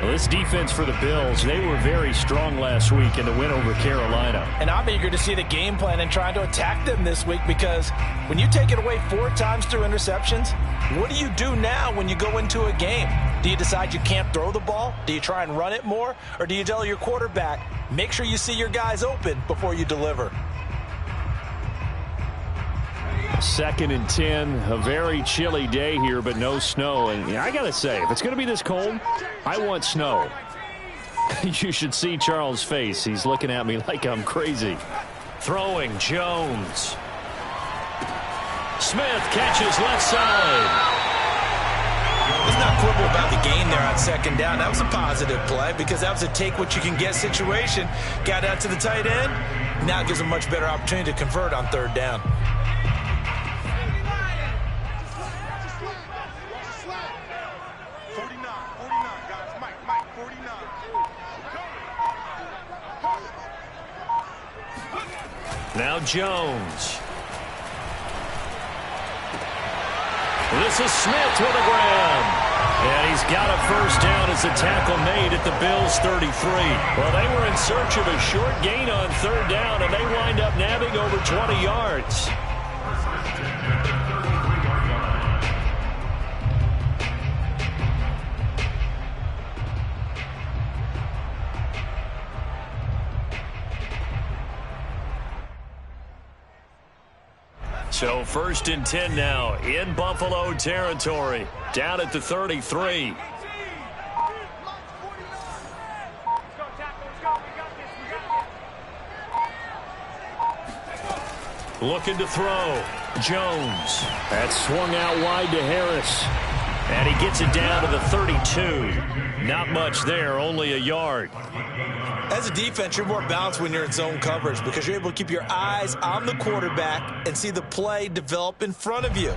Well, this defense for the Bills, they were very strong last week in the win over Carolina. And I'm eager to see the game plan and trying to attack them this week, because when you take it away 4 times through interceptions, what do you do now when you go into a game? Do you decide you can't throw the ball? Do you try and run it more? Or do you tell your quarterback, make sure you see your guys open before you deliver? 2nd and 10, a very chilly day here, but no snow. And I got to say, if it's going to be this cold, I want snow. You should see Charles' face. He's looking at me like I'm crazy. Throwing, Jones. Smith catches left side. Let's not quibble about the gain there on 2nd down. That was a positive play because that was a take-what-you-can-get situation. Got out to the tight end. Now gives a much better opportunity to convert on 3rd down. Now Jones. This is Smith with a grab. And he's got a 1st down as the tackle made at the Bills' 33. Well, they were in search of a short gain on 3rd down, and they wind up nabbing over 20 yards. So 1st and 10 now in Buffalo territory, down at the 33. Looking to throw. Jones. That's swung out wide to Harris. And he gets it down to the 32. Not much there, only a yard. As a defense, you're more balanced when you're in zone coverage because you're able to keep your eyes on the quarterback and see the play develop in front of you.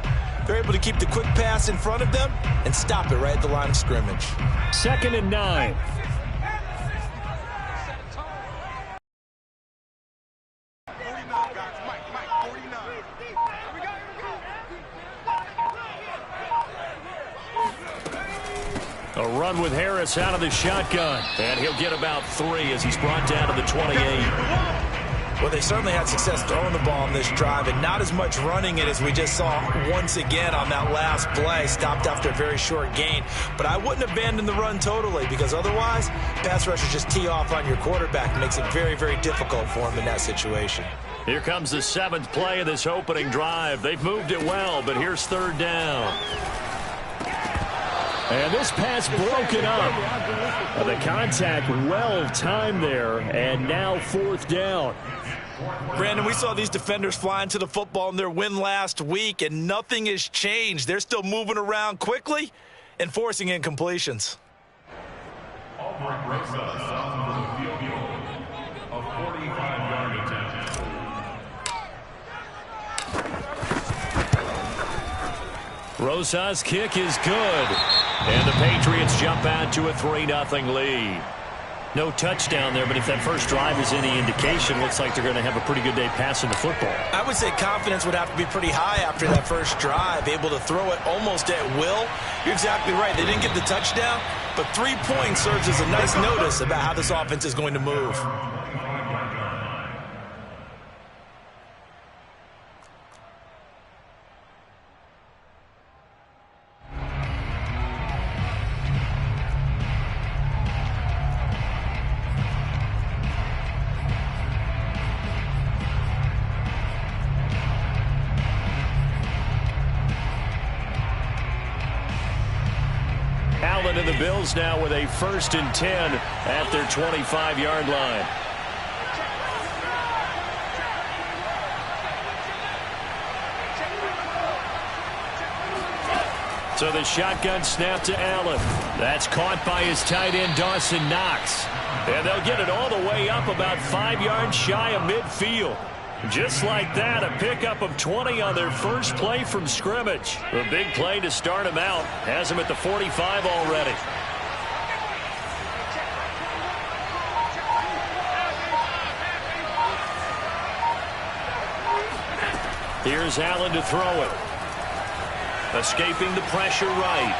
They're able to keep the quick pass in front of them and stop it right at the line of scrimmage. 2nd and 9. A run with Harris out of the shotgun. And he'll get about 3 as he's brought down to the 28. Well, they certainly had success throwing the ball on this drive and not as much running it as we just saw once again on that last play. Stopped after a very short gain. But I wouldn't abandon the run totally because otherwise, pass rushers just tee off on your quarterback and makes it very, very difficult for him in that situation. Here comes the 7th play of this opening drive. They've moved it well, but here's 3rd down. And this pass broken up. The contact well timed there, and now 4th down. Brandon, we saw these defenders flying to the football in their win last week, and nothing has changed. They're still moving around quickly and forcing incompletions. Rosas' kick is good. And the Patriots jump out to a 3-0 lead. No touchdown there, but if that first drive is any indication, looks like they're going to have a pretty good day passing the football. I would say confidence would have to be pretty high after that first drive, able to throw it almost at will. You're exactly right. They didn't get the touchdown, but 3 points serves as a nice notice about how this offense is going to move. Allen and the Bills now with a 1st and 10 at their 25-yard line. So the shotgun snap to Allen. That's caught by his tight end, Dawson Knox. And they'll get it all the way up about 5 yards shy of midfield. Just like that, a pickup of 20 on their first play from scrimmage. A big play to start him out. Has him at the 45 already. Here's Allen to throw it. Escaping the pressure right.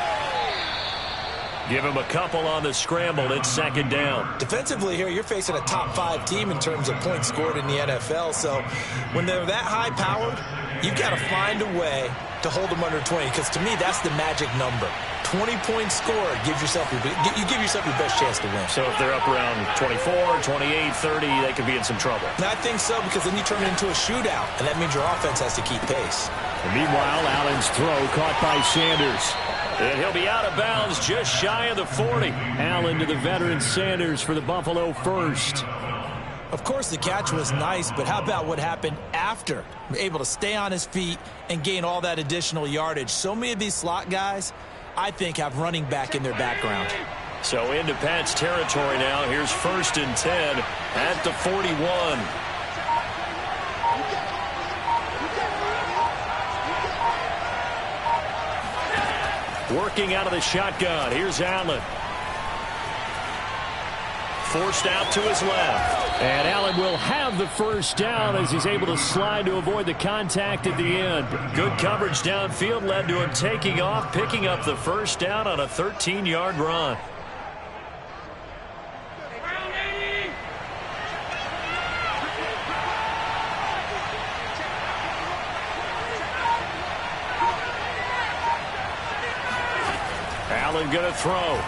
Give him a couple on the scramble. It's second down. Defensively here, you're facing a top-5 team in terms of points scored in the NFL. So when they're that high-powered, you've got to find a way to hold them under 20, because to me, that's the magic number. 20 points scored, you give yourself your best chance to win. So if they're up around 24, 28, 30, they could be in some trouble. And I think so, because then you turn it into a shootout, and that means your offense has to keep pace. And meanwhile, Allen's throw caught by Sanders. And he'll be out of bounds just shy of the 40. Allen to the veteran Sanders for the Buffalo first. Of course, the catch was nice, but how about what happened after? Able to stay on his feet and gain all that additional yardage. So many of these slot guys, I think, have running back in their background. So into Pat's territory now. Here's 1st and 10 at the 41. Working out of the shotgun. Here's Allen. Forced out to his left. And Allen will have the first down as he's able to slide to avoid the contact at the end. Good coverage downfield led to him taking off, picking up the first down on a 13-yard run. Allen going to throw.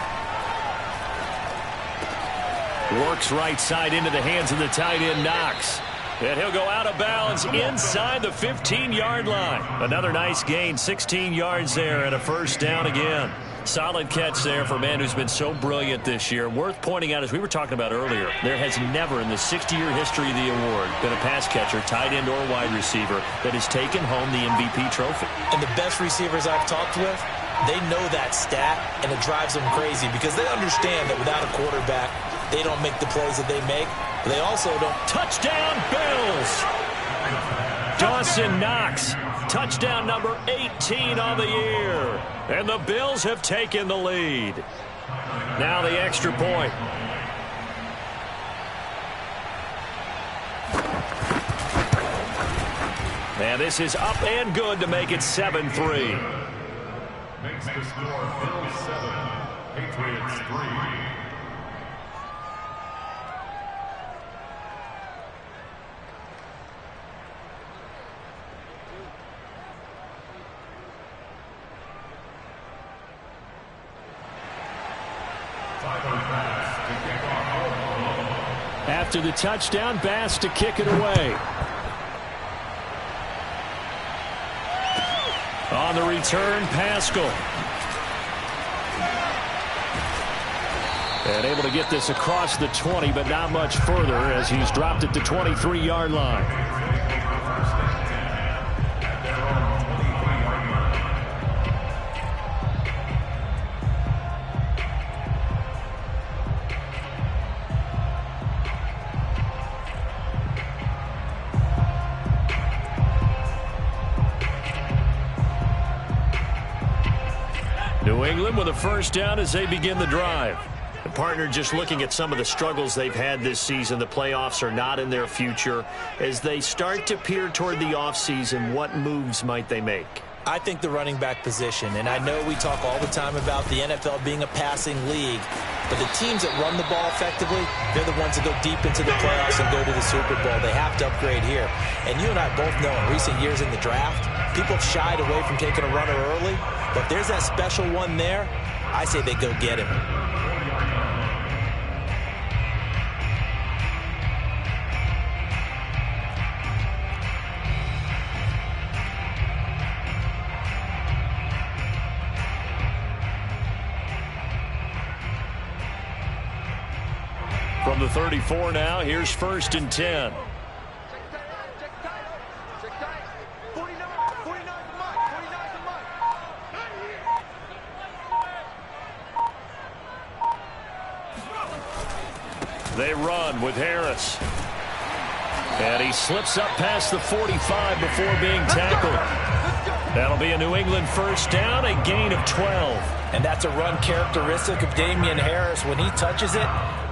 Works right side into the hands of the tight end, Knox. And he'll go out of bounds inside the 15-yard line. Another nice gain, 16 yards there, and a first down again. Solid catch there for a man who's been so brilliant this year. Worth pointing out, as we were talking about earlier, there has never in the 60-year history of the award been a pass catcher, tight end or wide receiver, that has taken home the MVP trophy. And the best receivers I've talked with, they know that stat, and it drives them crazy because they understand that without a quarterback, they don't make the plays that they make. But they also don't. Touchdown, Bills! Dawson Knox, touchdown number 18 on the year. And the Bills have taken the lead. Now the extra point. And this is up and good to make it 7-3. Makes the score Bills 7, Patriots 3. After the touchdown, Bass to kick it away. On the return, Pascal. And able to get this across the 20, but not much further as he's dropped it to 23-yard line. New England with a first down as they begin the drive. The partner just looking at some of the struggles they've had this season. The playoffs are not in their future. As they start to peer toward the offseason, what moves might they make? I think the running back position, and I know we talk all the time about the NFL being a passing league, but the teams that run the ball effectively, they're the ones that go deep into the playoffs and go to the Super Bowl. They have to upgrade here. And you and I both know in recent years in the draft, people have shied away from taking a runner early, but if there's that special one there, I say they go get him. From the 34 now, here's 1st and 10. They run with Harris. And he slips up past the 45 before being tackled. That'll be a New England first down, a gain of 12. And that's a run characteristic of Damian Harris. When he touches it,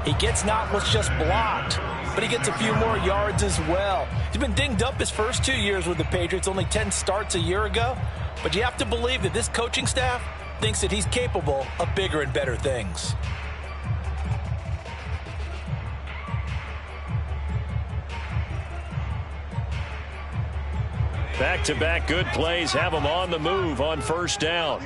he gets not what's just blocked, but he gets a few more yards as well. He's been dinged up his first 2 years with the Patriots, only 10 starts a year ago. But you have to believe that this coaching staff, thinks that he's capable of bigger and better things. Back-to-back good plays have him on the move on first down.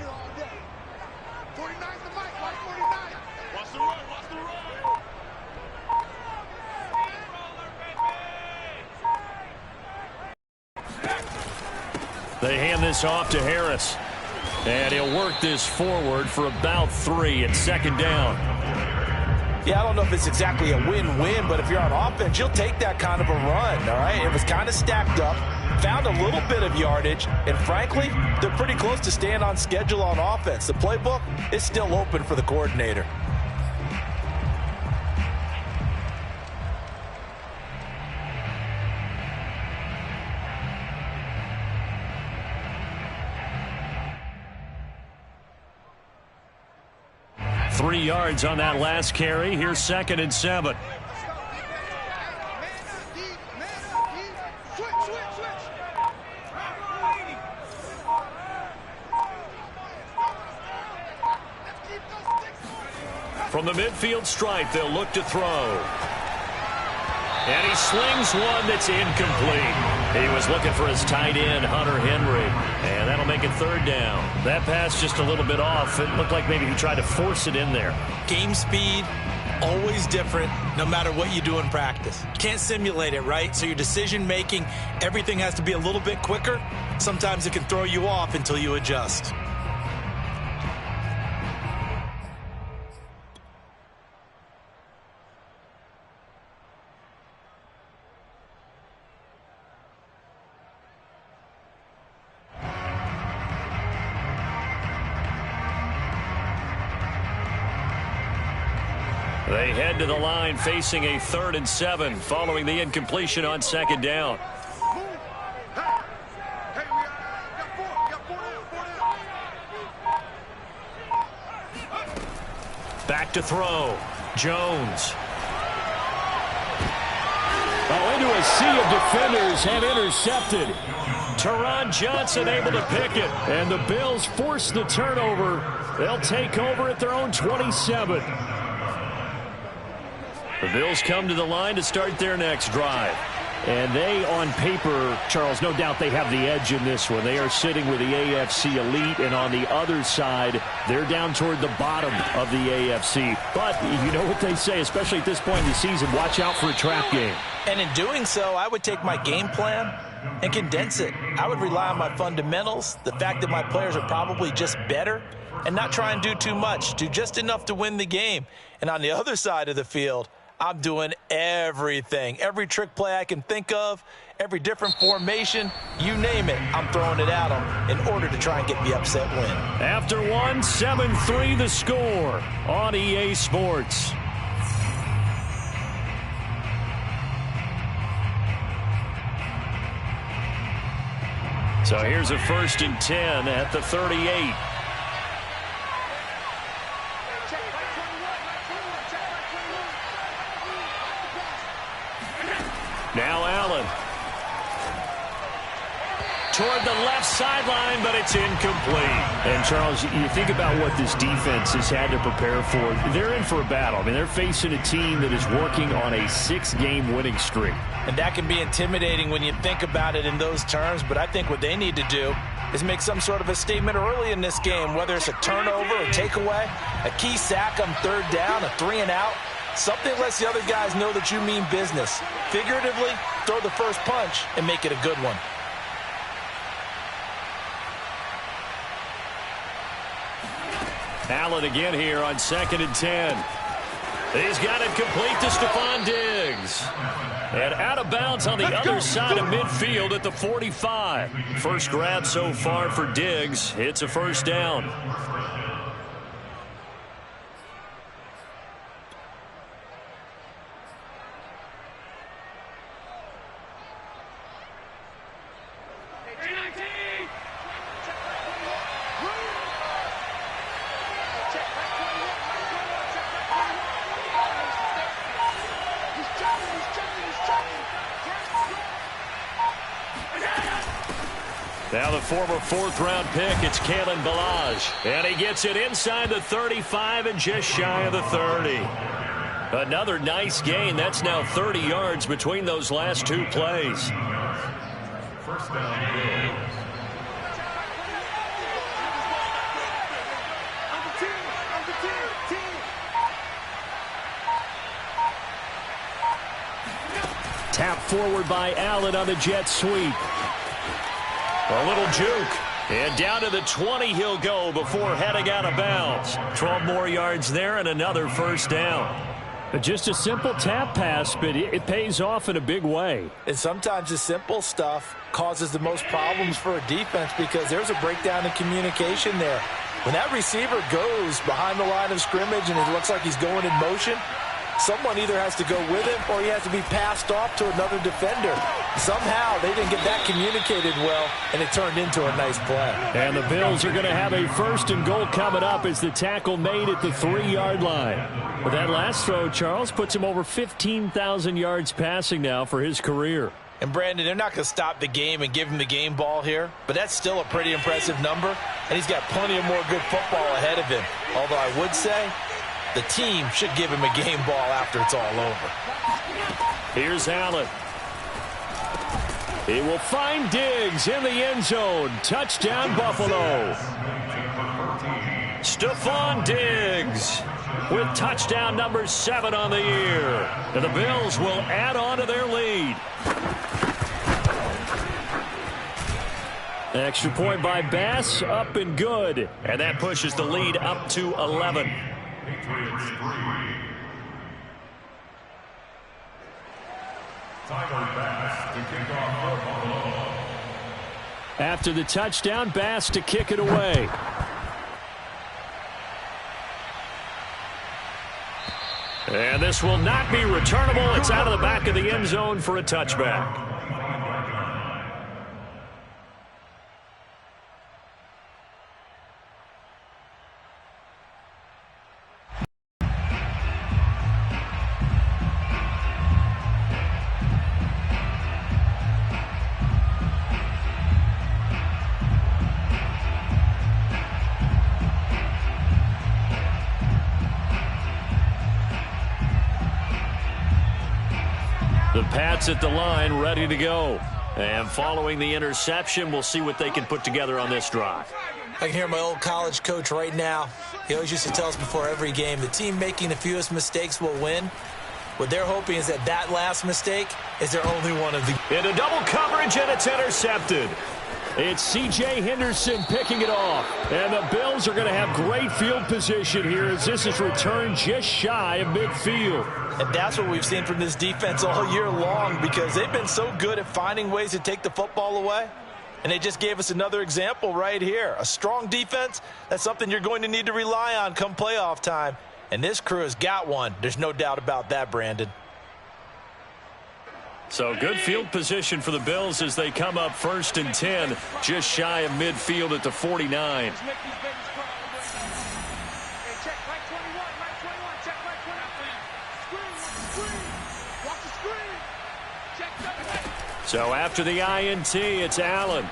They hand this off to Harris. And he'll work this forward for about 3 and second down. Yeah, I don't know if it's exactly a win-win, but if you're on offense, you'll take that kind of a run, all right? It was kind of stacked up, found a little bit of yardage, and frankly, they're pretty close to staying on schedule on offense. The playbook is still open for the coordinator. Three yards on that last carry. Here's 2nd and 7. From the midfield stripe, they'll look to throw. And he slings one that's incomplete. He was looking for his tight end, Hunter Henry. And that'll make it 3rd down. That pass just a little bit off. It looked like maybe he tried to force it in there. Game speed, always different, no matter what you do in practice. You can't simulate it, right? So your decision-making, everything has to be a little bit quicker. Sometimes it can throw you off until you adjust. They head to the line facing a 3rd and 7 following the incompletion on 2nd down. Back to throw. Jones. Oh, into a sea of defenders and intercepted. Teron Johnson able to pick it. And the Bills force the turnover. They'll take over at their own 27. The Bills come to the line to start their next drive. And they, on paper, Charles, no doubt they have the edge in this one. They are sitting with the AFC elite, and on the other side, they're down toward the bottom of the AFC. But you know what they say, especially at this point in the season, watch out for a trap game. And in doing so, I would take my game plan and condense it. I would rely on my fundamentals, the fact that my players are probably just better, and not try and do too much, do just enough to win the game. And on the other side of the field, I'm doing everything. Every trick play I can think of, every different formation, you name it, I'm throwing it at them in order to try and get the upset win. After one, 7-3 the score on EA Sports. So here's a 1st and 10 at the 38. Now Allen. Toward the left sideline, but it's incomplete. And, Charles, you think about what this defense has had to prepare for. They're in for a battle. I mean, they're facing a team that is working on a 6-game winning streak. And that can be intimidating when you think about it in those terms, but I think what they need to do is make some sort of a statement early in this game, whether it's a turnover, a takeaway, a key sack on 3rd down, a 3-and-out. Something lets the other guys know that you mean business. Figuratively, throw the first punch and make it a good one. Allen again here on 2nd and 10. He's got it complete to Stephon Diggs. And out of bounds on the other side of midfield at the 45. First grab so far for Diggs. It's a 1st down. Now the former fourth-round pick, it's Kalen Ballage. And he gets it inside the 35 and just shy of the 30. Another nice gain. That's now 30 yards between those last two plays. First down, Bills. Tap forward by Allen on the jet sweep. A little juke. And down to the 20 he'll go before heading out of bounds. 12 more yards there and another first down. Just a simple tap pass, but it pays off in a big way. And sometimes the simple stuff causes the most problems for a defense because there's a breakdown in communication there. When that receiver goes behind the line of scrimmage and it looks like he's going in motion, someone either has to go with him or he has to be passed off to another defender. Somehow they didn't get that communicated well, and it turned into a nice play. And the Bills are going to have a 1st and goal coming up as the tackle made at the 3-yard line. But that last throw, Charles, puts him over 15,000 yards passing now for his career. And, Brandon, they're not going to stop the game and give him the game ball here, but that's still a pretty impressive number, and he's got plenty of more good football ahead of him. Although I would say the team should give him a game ball after it's all over. Here's Allen. He will find Diggs in the end zone. Touchdown, Buffalo. Stephon Diggs with touchdown number 7 on the year. And the Bills will add on to their lead. Extra point by Bass, up and good. And that pushes the lead up to 11. Patriots 3. Tyler Bass to kick off for Buffalo. After the touchdown, Bass to kick it away. And this will not be returnable. It's out of the back of the end zone for a touchback. The Pats at the line, ready to go. And following the interception, we'll see what they can put together on this drive. I can hear my old college coach right now. He always used to tell us before every game, the team making the fewest mistakes will win. What they're hoping is that that last mistake is their only one of the... Into double coverage, and it's intercepted. It's C.J. Henderson picking it off. And the Bills are going to have great field position here as this is returned just shy of midfield. And that's what we've seen from this defense all year long because they've been so good at finding ways to take the football away. And they just gave us another example right here. A strong defense, that's something you're going to need to rely on come playoff time. And this crew has got one. There's no doubt about that, Brandon. So good field position for the Bills as they come up 1st and 10, just shy of midfield at the 49. So after the INT, it's Allen.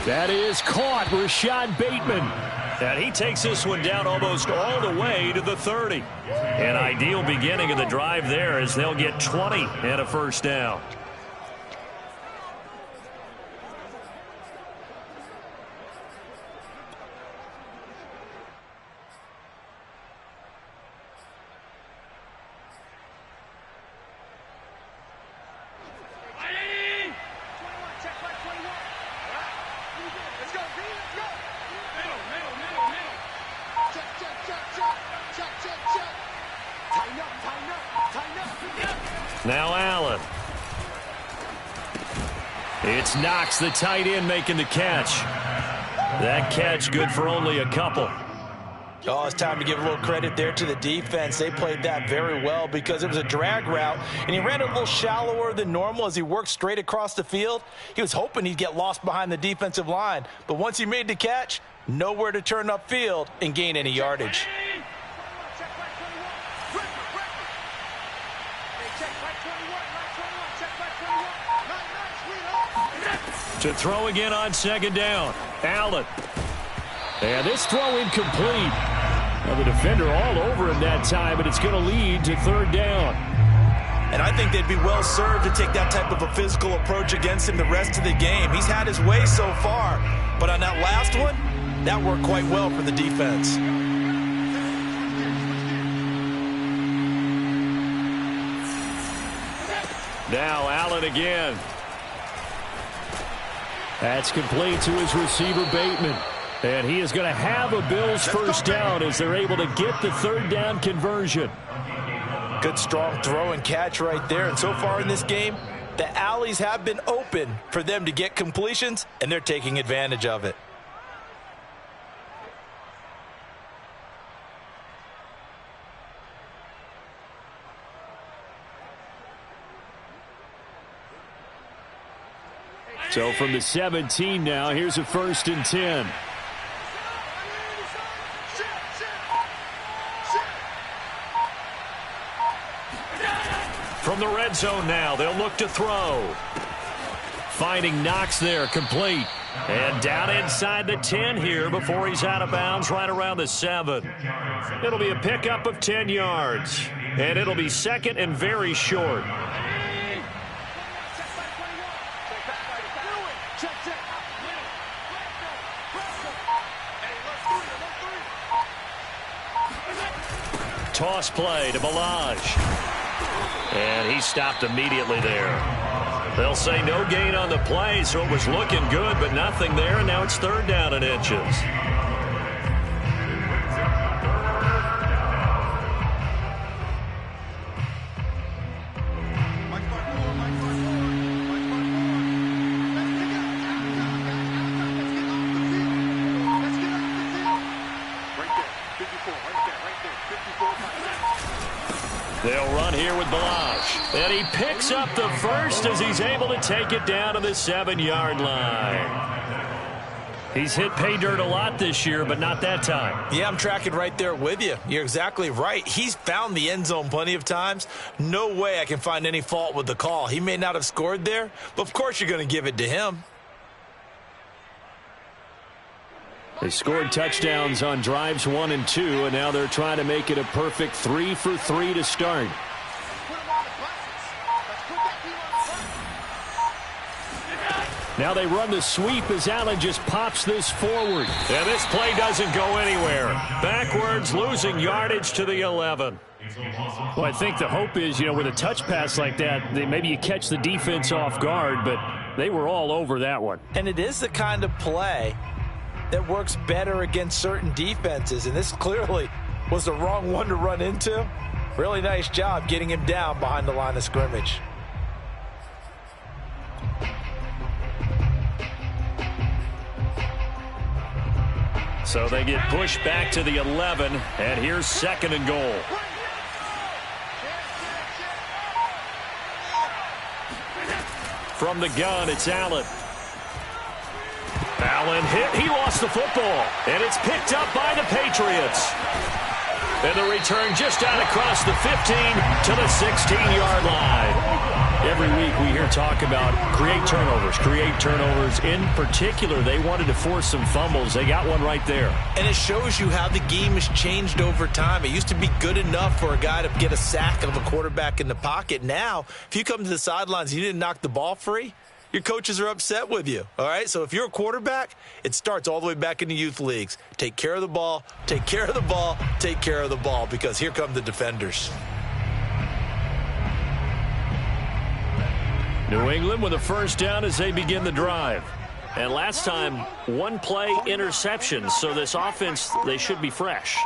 That is caught, Rashad Bateman. And he takes this one down almost all the way to the 30. An ideal beginning of the drive there as they'll get 20 and a first down. Now Allen. It's Knox, the tight end, making the catch. That catch good for only a couple. Oh, it's time to give a little credit there to the defense. They played that very well because it was a drag route, and he ran a little shallower than normal as he worked straight across the field. He was hoping he'd get lost behind the defensive line, but once he made the catch, nowhere to turn upfield and gain any yardage. To throw again on second down. Allen. And this throw incomplete. Well, the defender all over him that time, but it's going to lead to third down. And I think they'd be well served to take that type of a physical approach against him the rest of the game. He's had his way so far, but on that last one, that worked quite well for the defense. Now Allen again. That's complete to his receiver, Bateman. And he is going to have a Bills first down as they're able to get the third down conversion. Good strong throw and catch right there. And so far in this game, the alleys have been open for them to get completions, and they're taking advantage of it. So from the 17 now, here's a 1st and 10. From the red zone now, they'll look to throw. Finding Knox there, complete. And down inside the 10 here before he's out of bounds right around the 7. It'll be a pickup of 10 yards. And it'll be second and very short. Toss play to Ballage. And he stopped immediately there. They'll say no gain on the play, so it was looking good, but nothing there, and now it's third down and inches. They'll run here with Ballage. And he picks up the first as he's able to take it down to the 7-yard line. He's hit pay dirt a lot this year, but not that time. Yeah, I'm tracking right there with you. You're exactly right. He's found the end zone plenty of times. No way I can find any fault with the call. He may not have scored there, but of course you're going to give it to him. They scored touchdowns on drives 1 and 2, and now they're trying to make it a perfect 3 for 3 to start. Now they run the sweep as Allen just pops this forward. And this play doesn't go anywhere. Backwards, losing yardage to the 11. Well, I think the hope is, with a touch pass like that, maybe you catch the defense off guard, but they were all over that one. And it is the kind of play that works better against certain defenses, and this clearly was the wrong one to run into. Really nice job getting him down behind the line of scrimmage. So they get pushed back to the 11, and here's 2nd and goal. From the gun, it's Allen. Allen hit. He lost the football. And it's picked up by the Patriots. And the return just out across the 15 to the 16-yard line. Every week we hear talk about create turnovers. In particular, they wanted to force some fumbles. They got one right there. And it shows you how the game has changed over time. It used to be good enough for a guy to get a sack of a quarterback in the pocket. Now, if you come to the sidelines and you didn't knock the ball free, your coaches are upset with you, all right? So if you're a quarterback, it starts all the way back in the youth leagues. Take care of the ball, take care of the ball, take care of the ball, because here come the defenders. New England with a first down as they begin the drive. And last time, one play interception, so this offense, they should be fresh.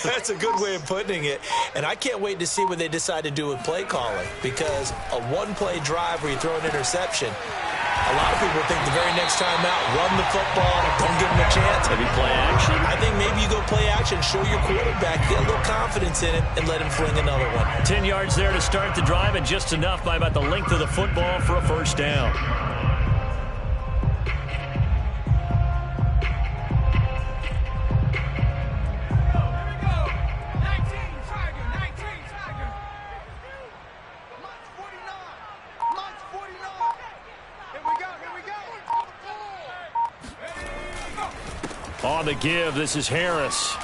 That's a good way of putting it. And I can't wait to see what they decide to do with play calling, because a one-play drive where you throw an interception, a lot of people think the very next time out, run the football, don't give them a chance. Maybe play action? I think maybe you go play action, show your quarterback, get a little confidence in him, and let him fling another one. 10 yards there to start the drive, and just enough by about the length of the football for a first down. On the give, this is Harris.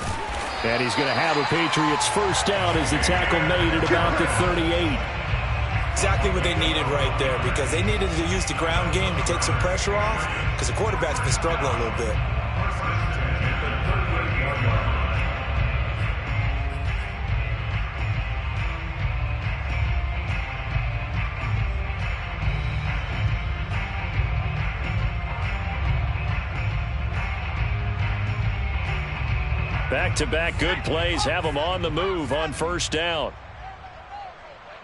And he's going to have a Patriots first down as the tackle made at about the 38. Exactly what they needed right there, because they needed to use the ground game to take some pressure off, because the quarterback's been struggling a little bit. Back-to-back good plays have them on the move on first down.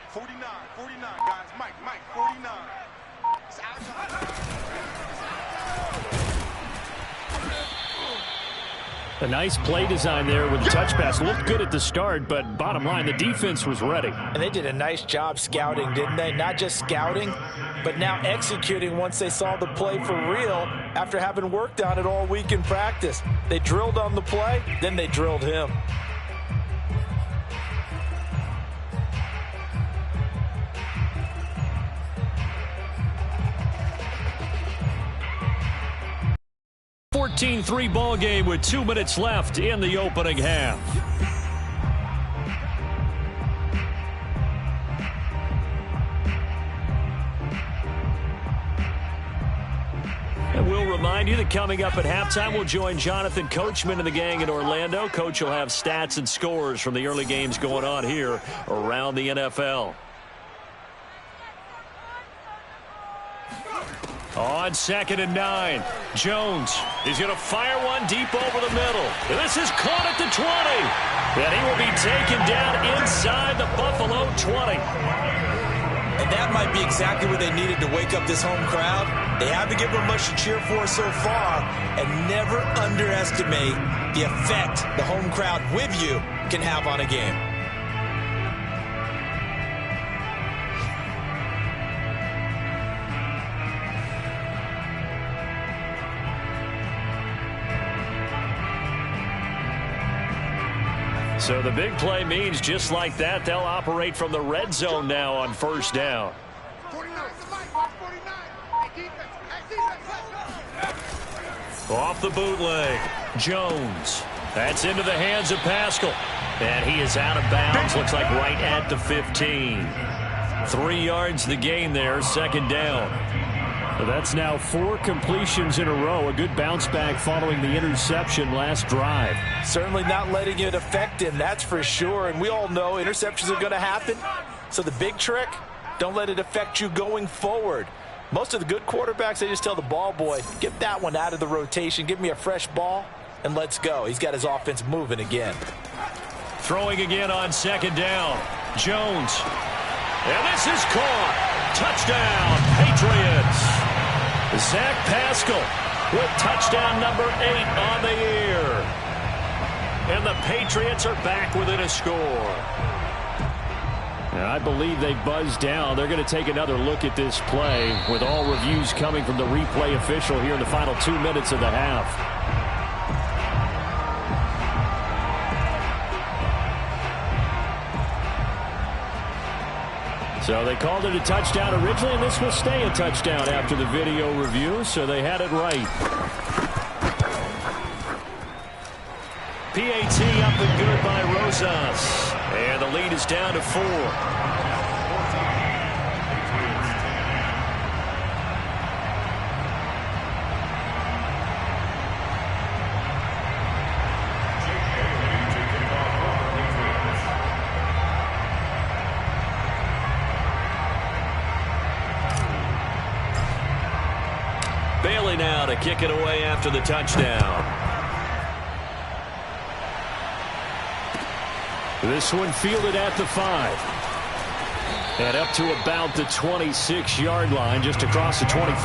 49, guys. Mike, 49. A nice play design there with the touch pass. Looked good at the start, but bottom line, the defense was ready. And they did a nice job scouting, didn't they? Not just scouting, but now executing once they saw the play for real after having worked on it all week in practice. They drilled on the play, then they drilled him. A 14-3 ball game with 2 minutes left in the opening half. And we'll remind you that coming up at halftime, we'll join Jonathan Coachman and the gang in Orlando. Coach will have stats and scores from the early games going on here around the NFL. On 2nd and 9, Jones is going to fire one deep over the middle. And this is caught at the 20. And he will be taken down inside the Buffalo 20. And that might be exactly what they needed to wake up this home crowd. They haven't given them much to cheer for so far. And never underestimate the effect the home crowd with you can have on a game. So the big play means just like that, they'll operate from the red zone now on first down. 49. Off the bootleg, Jones. That's into the hands of Pascal. And he is out of bounds, looks like right at the 15. 3 yards the gain there, second down. That's now 4 completions in a row. A good bounce back following the interception last drive. Certainly not letting it affect him, that's for sure. And we all know interceptions are going to happen. So the big trick, don't let it affect you going forward. Most of the good quarterbacks, they just tell the ball boy, get that one out of the rotation, give me a fresh ball, and let's go. He's got his offense moving again. Throwing again on second down. Jones. And this is caught. Touchdown, Patriots. Zach Pascal with touchdown number 8 on the year. And the Patriots are back within a score. And I believe they buzzed down. They're going to take another look at this play with all reviews coming from the replay official here in the final 2 minutes of the half. So they called it a touchdown originally, and this will stay a touchdown after the video review, so they had it right. PAT up and good by Rosas. And the lead is down to 4. Bailey now to kick it away after the touchdown. This one fielded at the 5. And up to about the 26-yard line, just across the 25.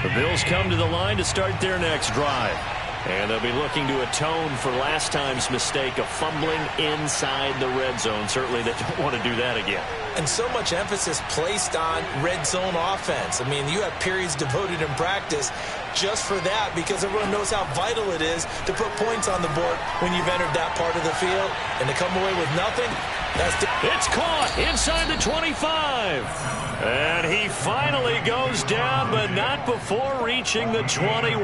The Bills come to the line to start their next drive. And they'll be looking to atone for last time's mistake of fumbling inside the red zone. Certainly they don't want to do that again. And so much emphasis placed on red zone offense. I mean, you have periods devoted in practice just for that because everyone knows how vital it is to put points on the board when you've entered that part of the field. And to come away with nothing, it's caught inside the 25. And he finally goes down, but not before reaching the 21.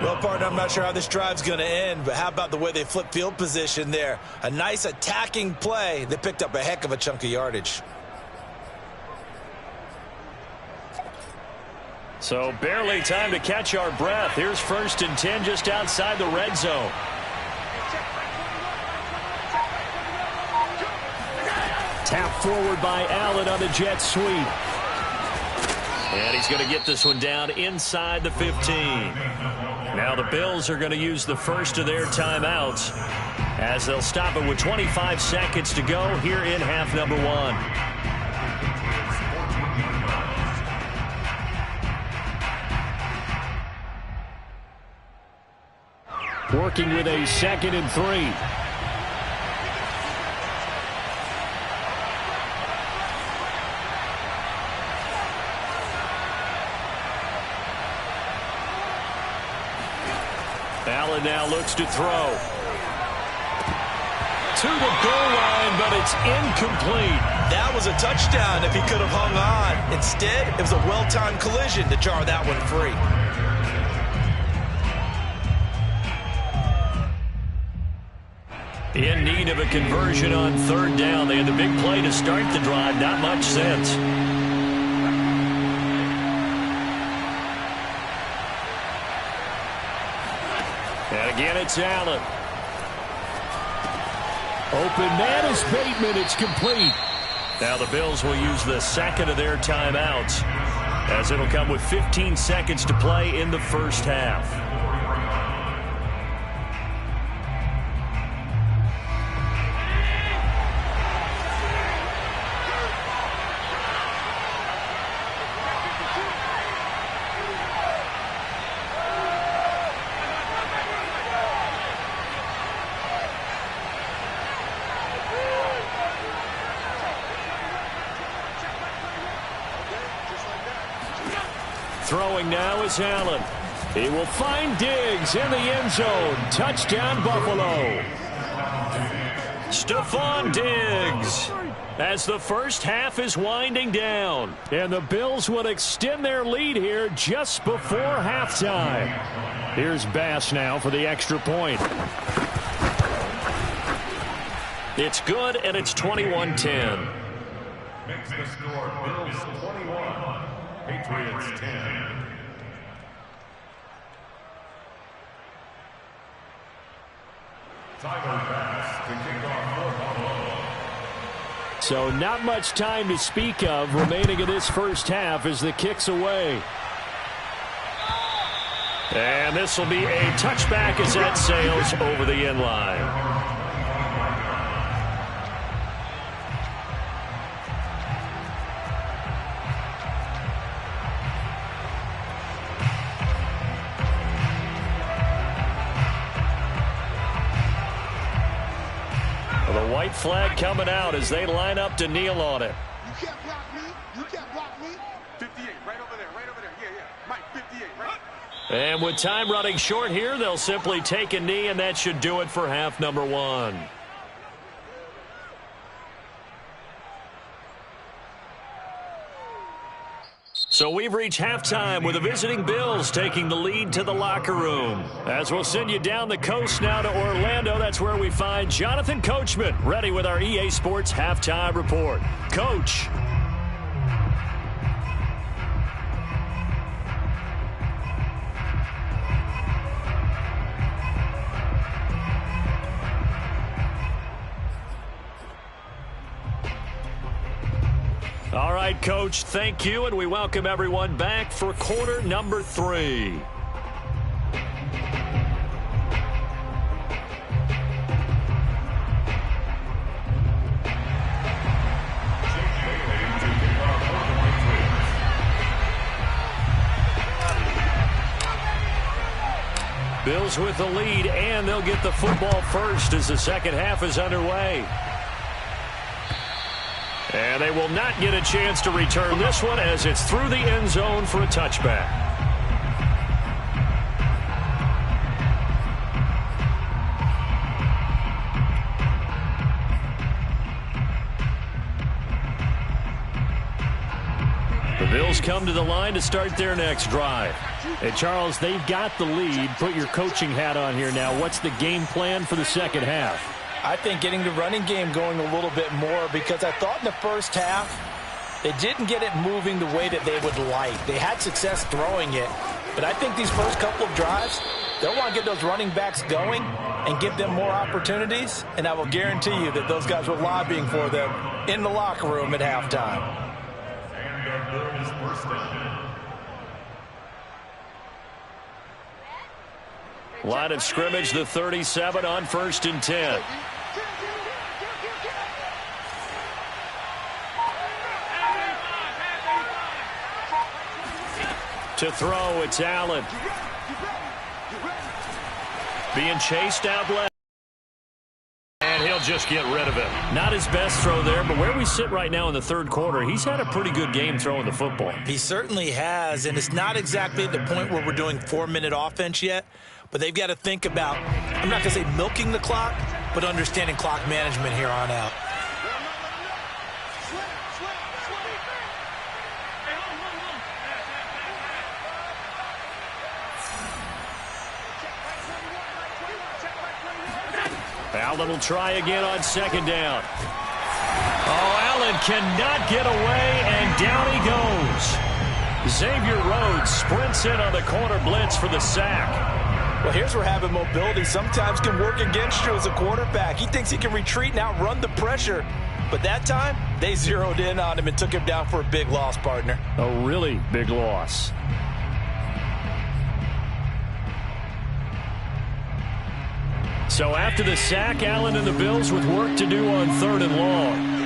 Well, partner, I'm not sure how this drive's going to end, but how about the way they flip field position there? A nice attacking play. They picked up a heck of a chunk of yardage. So barely time to catch our breath. Here's 1st and 10 just outside the red zone. Tap forward by Allen on the jet sweep. And he's going to get this one down inside the 15. Now the Bills are going to use the first of their timeouts as they'll stop it with 25 seconds to go here in half number 1. Working with a 2nd and 3. Allen now looks to throw. To the goal line, but it's incomplete. That was a touchdown if he could have hung on. Instead, it was a well-timed collision to jar that one free. In need of a conversion on 3rd down. They had the big play to start the drive. Not much sense. And again, it's Allen. Open man is Bateman. It's complete. Now the Bills will use the 2nd of their timeouts as it'll come with 15 seconds to play in the first half. Throwing now is Allen. He will find Diggs in the end zone. Touchdown, Buffalo. Stephon Diggs as the first half is winding down. And the Bills will extend their lead here just before halftime. Here's Bass now for the extra point. It's good, and it's 21-10. Makes the score Bills 21, Patriots 10. Tyler Bass to kick off for Buffalo. So not much time to speak of remaining in this first half as the kick's away. And this will be a touchback as that sails over the end line. The white flag coming out as they line up to kneel on it. You can't block me. You can't block me. 58, right over there, right over there. Yeah, yeah. Mike, 58, right? And with time running short here, they'll simply take a knee, and that should do it for half number 1. So we've reached halftime with the visiting Bills taking the lead to the locker room. As we'll send you down the coast now to Orlando, that's where we find Jonathan Coachman ready with our EA Sports Halftime Report. Coach. All right, Coach, thank you, and we welcome everyone back for quarter number 3. Bills with the lead, and they'll get the football first as the second half is underway. And they will not get a chance to return this one as it's through the end zone for a touchback. The Bills come to the line to start their next drive. And Charles, they've got the lead. Put your coaching hat on here now. What's the game plan for the second half? I think getting the running game going a little bit more, because I thought in the first half they didn't get it moving the way that they would like. They had success throwing it, but I think these first couple of drives, they'll want to get those running backs going and give them more opportunities, and I will guarantee you that those guys were lobbying for them in the locker room at halftime. Line of scrimmage, the 37 on 1st and 10. To throw, it's Allen. Being chased out left. And he'll just get rid of it. Not his best throw there, but where we sit right now in the third quarter, he's had a pretty good game throwing the football. He certainly has, and it's not exactly at the point where we're doing 4-minute offense yet, but they've got to think about, I'm not going to say milking the clock, but understanding clock management here on out. Allen will try again on second down. Oh, Allen cannot get away, and down he goes. Xavier Rhodes sprints in on the corner blitz for the sack. Well, here's where having mobility sometimes can work against you as a quarterback. He thinks he can retreat and outrun the pressure. But that time, they zeroed in on him and took him down for a big loss, partner. A really big loss. So after the sack, Allen and the Bills with work to do on 3rd and long.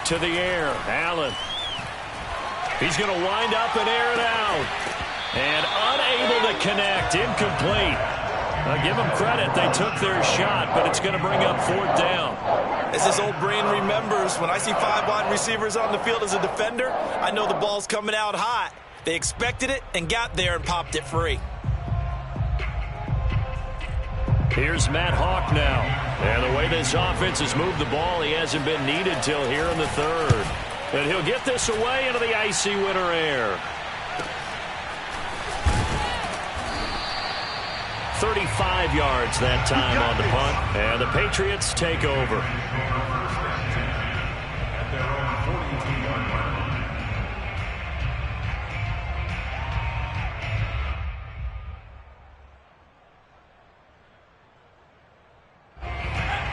To the air, Allen. He's going to wind up and air it out. And unable to connect, incomplete. I'll give them credit, they took their shot, but it's going to bring up 4th down. As his old brain remembers, when I see 5 wide receivers on the field as a defender, I know the ball's coming out hot. They expected it and got there and popped it free. Here's Matt Hawk now. And the way this offense has moved the ball, he hasn't been needed till here in the 3rd. And he'll get this away into the icy winter air. 35 yards that time on the punt. And the Patriots take over.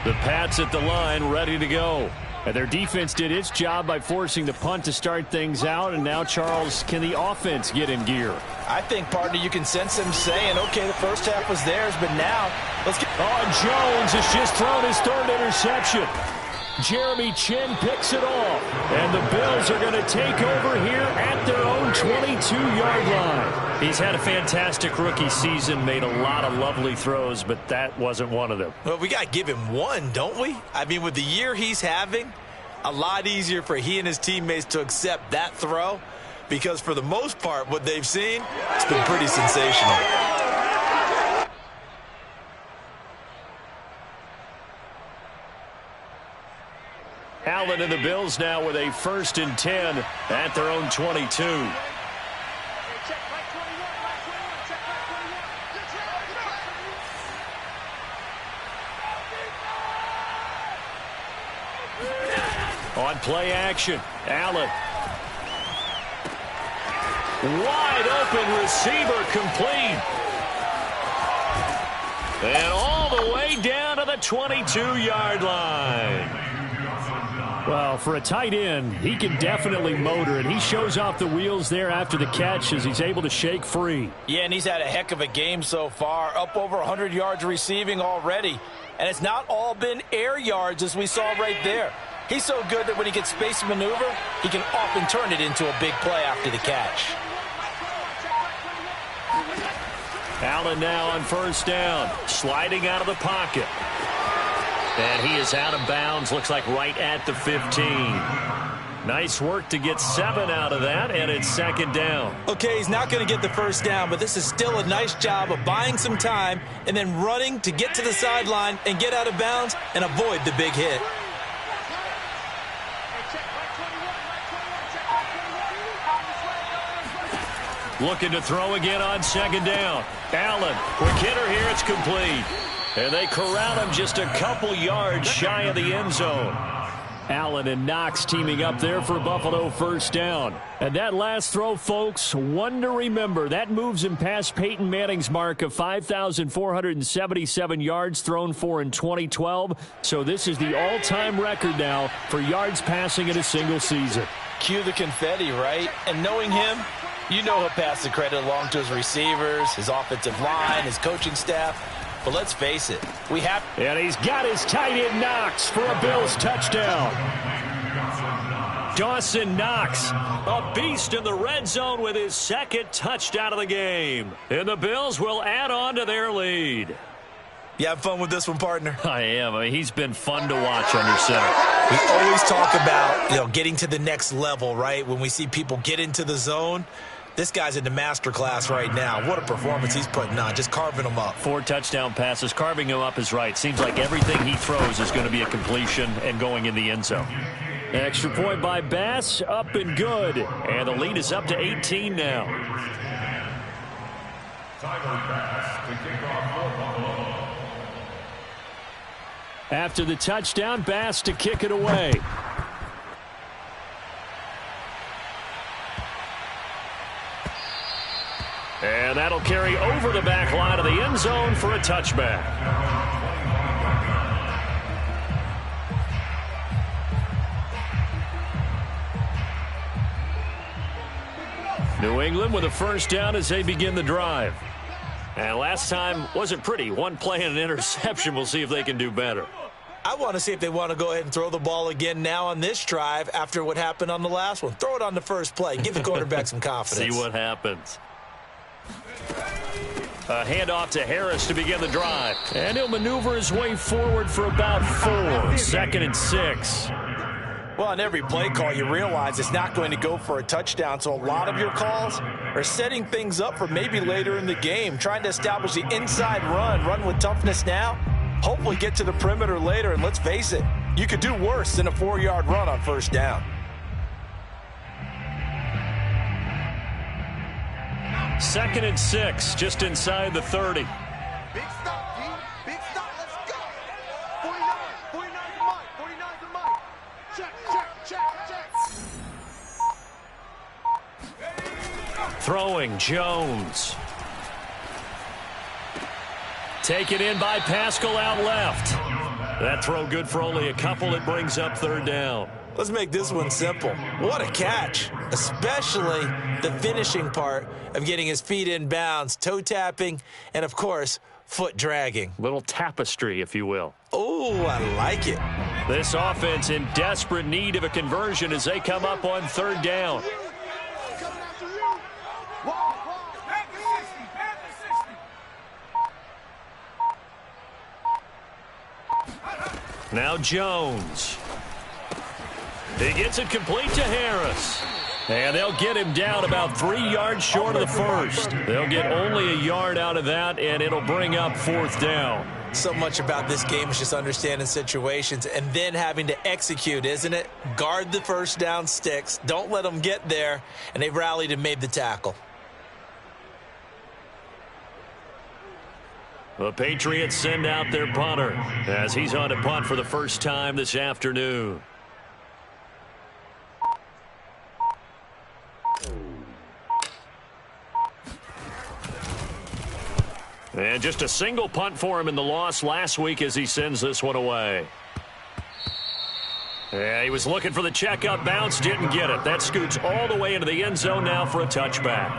The Pats at the line, ready to go. And their defense did its job by forcing the punt to start things out. And now, Charles, can the offense get in gear? I think, partner, you can sense them saying, okay, the first half was theirs, but now let's get... Oh, Jones has just thrown his 3rd interception. Jeremy Chinn picks it off. And the Bills are going to take over here at their own 22-yard line. He's had a fantastic rookie season, made a lot of lovely throws, but that wasn't one of them. Well, we got to give him one, don't we? I mean, with the year he's having, a lot easier for he and his teammates to accept that throw, because for the most part, what they've seen, it's been pretty sensational. Allen and the Bills now with a 1st and 10 at their own 22. On play action, Allen. Wide open receiver complete. And all the way down to the 22-yard line. Well, for a tight end, he can definitely motor it. He shows off the wheels there after the catch as he's able to shake free. Yeah, and he's had a heck of a game so far, up over 100 yards receiving already. And it's not all been air yards as we saw right there. He's so good that when he gets space to maneuver, he can often turn it into a big play after the catch. Allen now on first down, sliding out of the pocket. And he is out of bounds, looks like right at the 15. Nice work to get 7 out of that, and it's second down. Okay, he's not going to get the first down, but this is still a nice job of buying some time and then running to get to the sideline and get out of bounds and avoid the big hit. Looking to throw again on second down. Allen, quick hitter here, it's complete. And they corral him just a couple yards shy of the end zone. Allen and Knox teaming up there for Buffalo first down. And that last throw, folks, one to remember. That moves him past Peyton Manning's mark of 5,477 yards thrown for in 2012. So this is the all-time record now for yards passing in a single season. Cue the confetti, right? And knowing him, you know he'll pass the credit along to his receivers, his offensive line, his coaching staff. But let's face it, we have... And he's got his tight end Knox for a Bills touchdown. Dawson Knox, a beast in the red zone with his second touchdown of the game. And the Bills will add on to their lead. You have fun with this one, partner? I am. I mean, he's been fun to watch under center. We always talk about, getting to the next level, right? When we see people get into the zone, this guy's in the master class right now. What a performance he's putting on, just carving them up. 4 touchdown passes. Carving him up is right. Seems like everything he throws is going to be a completion and going in the end zone. Extra point by Bass, up and good. And the lead is up to 18 now. Tyler Bass to kick off for Buffalo. After the touchdown, Bass to kick it away. And that'll carry over the back line of the end zone for a touchback. New England with a first down as they begin the drive. And last time wasn't pretty. One play and an interception. We'll see if they can do better. I want to see if they want to go ahead and throw the ball again now on this drive after what happened on the last one. Throw it on the first play. Give the quarterback some confidence. See what happens. A handoff to Harris to begin the drive. And he'll maneuver his way forward for about 4. Second and 6. Well, on every play call, you realize it's not going to go for a touchdown. So a lot of your calls are setting things up for maybe later in the game, trying to establish the inside run with toughness now. Hopefully get to the perimeter later, and let's face it, you could do worse than a 4-yard run on first down. Second and 6, just inside the 30. Big stop, G. Big stop. Let's go. 49. 49's the mic. 49's the mic. Check. Throwing, Jones. Taken in by Pascal out left. That throw good for only a couple. It brings up third down. Let's make this one simple. What a catch, especially the finishing part of getting his feet in bounds, toe tapping, and, of course, foot dragging. Little tapestry, if you will. Oh, I like it. This offense in desperate need of a conversion as they come up on third down. Coming after you. Wall. Panther 60. Now Jones. He gets it complete to Harris. And they'll get him down about 3 yards short of the first. They'll get only a yard out of that, and it'll bring up fourth down. So much about this game is just understanding situations and then having to execute, isn't it? Guard the first down sticks. Don't let them get there. And they rallied and made the tackle. The Patriots send out their punter as he's on to punt for the first time this afternoon. And just a single punt for him in the loss last week as he sends this one away. Yeah, he was looking for the checkup bounce, didn't get it. That scoots all the way into the end zone now for a touchback.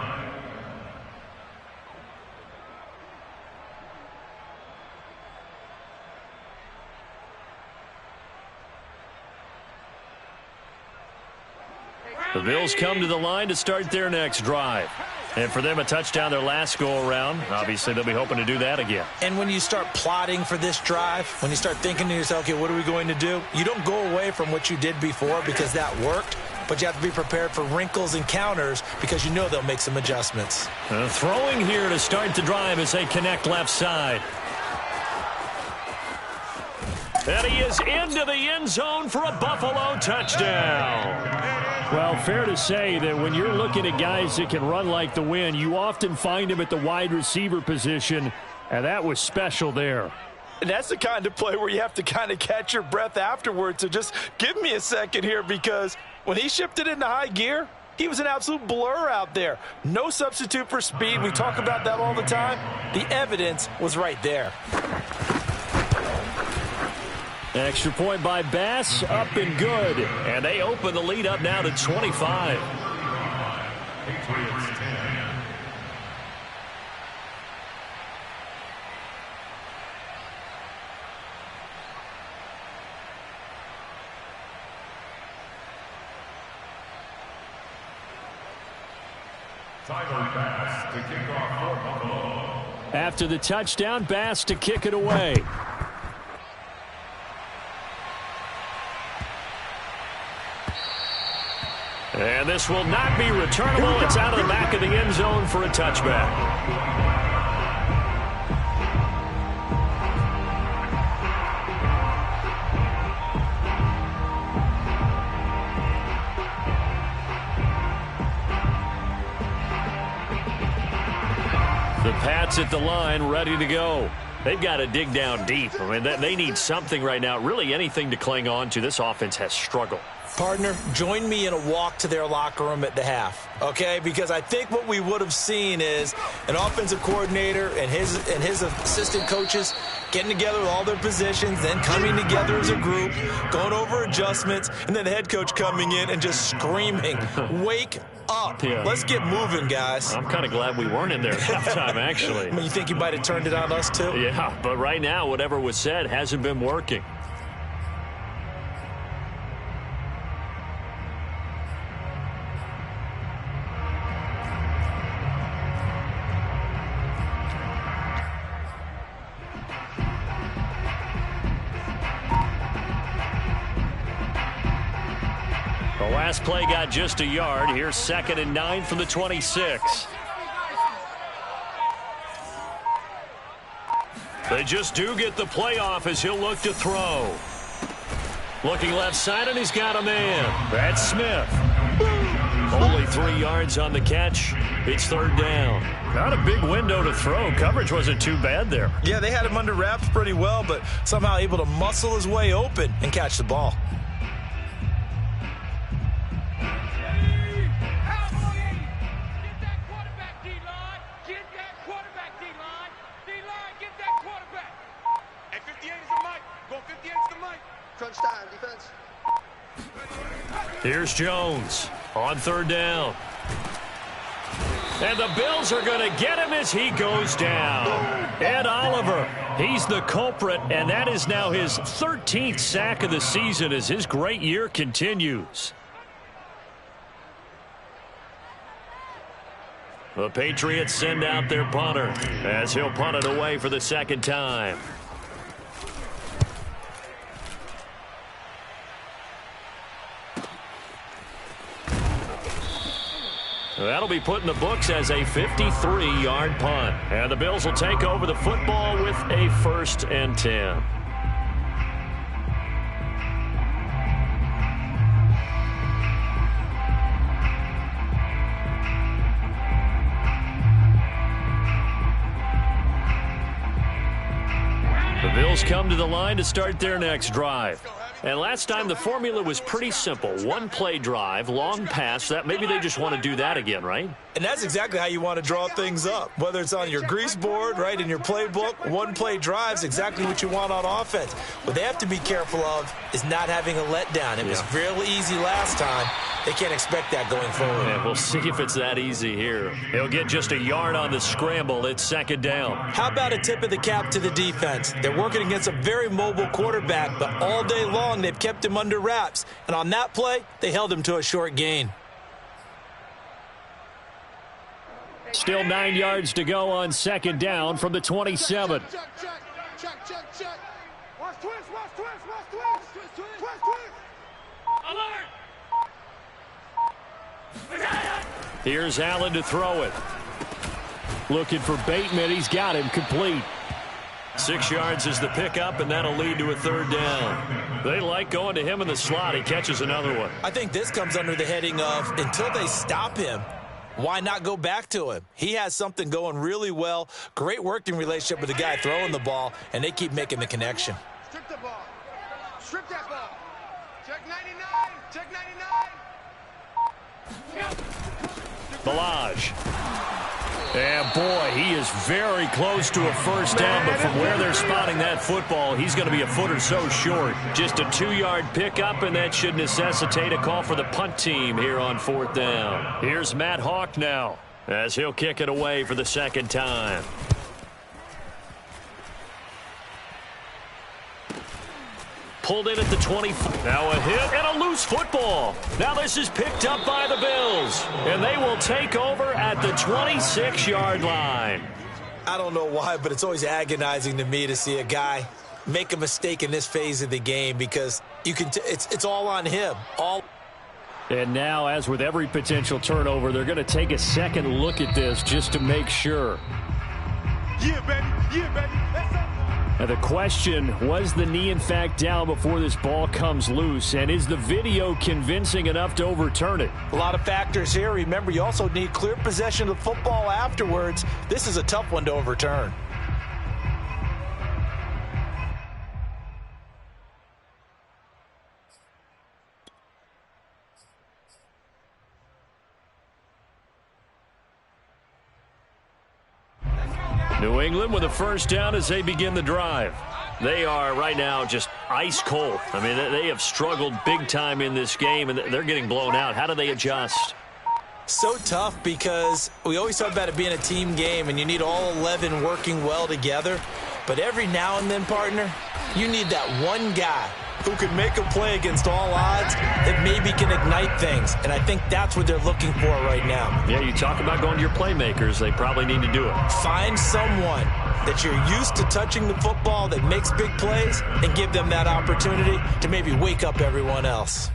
The Bills come to the line to start their next drive. And for them, a touchdown their last go-around. Obviously, they'll be hoping to do that again. And when you start plotting for this drive, when you start thinking to yourself, okay, what are we going to do? You don't go away from what you did before because that worked, but you have to be prepared for wrinkles and counters because you know they'll make some adjustments. Throwing here to start the drive as they connect left side. And he is into the end zone for a Buffalo touchdown. Well, fair to say that when you're looking at guys that can run like the wind, you often find them at the wide receiver position, and that was special there. And that's the kind of play where you have to kind of catch your breath afterwards. So just give me a second here, because when he shifted into high gear, he was an absolute blur out there. No substitute for speed. We talk about that all the time. The evidence was right there. Extra point by Bass, up and good. And they open the lead up now to 25. Patriots 10. Tyler Bass to kick off for Buffalo. After the touchdown, Bass to kick it away. And this will not be returnable. It's out of the back of the end zone for a touchback. The Pats at the line, ready to go. They've got to dig down deep. I mean, they need something right now, really anything to cling on to. This offense has struggled. Partner, join me in a walk to their locker room at the half, okay? Because I think what we would have seen is an offensive coordinator and his assistant coaches getting together with all their positions, then coming together as a group, going over adjustments, and then the head coach coming in and just screaming, wake up. Yeah. Let's get moving, guys. I'm kind of glad we weren't in there at halftime, actually. I mean, you think you might have turned it on us, too? Yeah, but right now, whatever was said hasn't been working. The last play got just a yard. Here's 2nd and 9 from the 26. They just do get the playoff as he'll look to throw. Looking left side, and he's got a man. That's Smith. Only 3 yards on the catch. It's 3rd down. Not a big window to throw. Coverage wasn't too bad there. Yeah, they had him under wraps pretty well, but somehow able to muscle his way open and catch the ball. Here's Jones on 3rd down. And the Bills are going to get him as he goes down. Ed Oliver, he's the culprit, and that is now his 13th sack of the season as his great year continues. The Patriots send out their punter as he'll punt it away for the 2nd time. That'll be put in the books as a 53-yard punt. And the Bills will take over the football with a 1st and 10. The Bills come to the line to start their next drive. And last time the formula was pretty simple. 1-play drive, long pass. That maybe they just want to do that again, right? And that's exactly how you want to draw things up. Whether it's on your grease board, right, in your playbook, 1-play drive's exactly what you want on offense. What they have to be careful of is not having a letdown. It was real easy last time. They can't expect that going forward. Yeah, we'll see if it's that easy here. He'll get just a yard on the scramble. It's 2nd down. How about a tip of the cap to the defense? They're working against a very mobile quarterback, but all day long they've kept him under wraps. And on that play, they held him to a short gain. Still 9 yards to go on second down from the 27. Check. Watch twist. Alert! Here's Allen to throw it. Looking for Bateman. He's got him complete. 6 yards is the pickup, and that'll lead to a third down. They like going to him in the slot. He catches another one. I think this comes under the heading of until they stop him, why not go back to him? He has something going really well. Great working relationship with the guy throwing the ball, and they keep making the connection. Strip the ball. Strip that ball. Check 99. Check 99. Balaj. And boy, he is very close to a first down, but from where they're spotting that football, he's going to be a foot or so short. Just a 2-yard pickup, and that should necessitate a call for the punt team here on fourth down. Here's Matt Hawk now, as he'll kick it away for the second time. Pulled in at the 25. Now a hit and a loose football. Now this is picked up by the Bills, and they will take over at the 26-yard line. I don't know why, but it's always agonizing to me to see a guy make a mistake in this phase of the game because you can. It's all on him. And now, as with every potential turnover, they're going to take a second look at this just to make sure. Yeah, baby. That's up. Now the question, was the knee in fact down before this ball comes loose? And is the video convincing enough to overturn it? A lot of factors here. Remember, you also need clear possession of the football afterwards. This is a tough one to overturn. New England with a first down as they begin the drive. They are right now just ice cold. I mean, they have struggled big time in this game, and they're getting blown out. How do they adjust? So tough because we always talk about it being a team game, and you need all 11 working well together. But every now and then, partner, you need that one guy who can make a play against all odds that maybe can ignite things. And I think that's what they're looking for right now. Yeah, you talk about going to your playmakers. They probably need to do it. Find someone that you're used to touching the football that makes big plays and give them that opportunity to maybe wake up everyone else.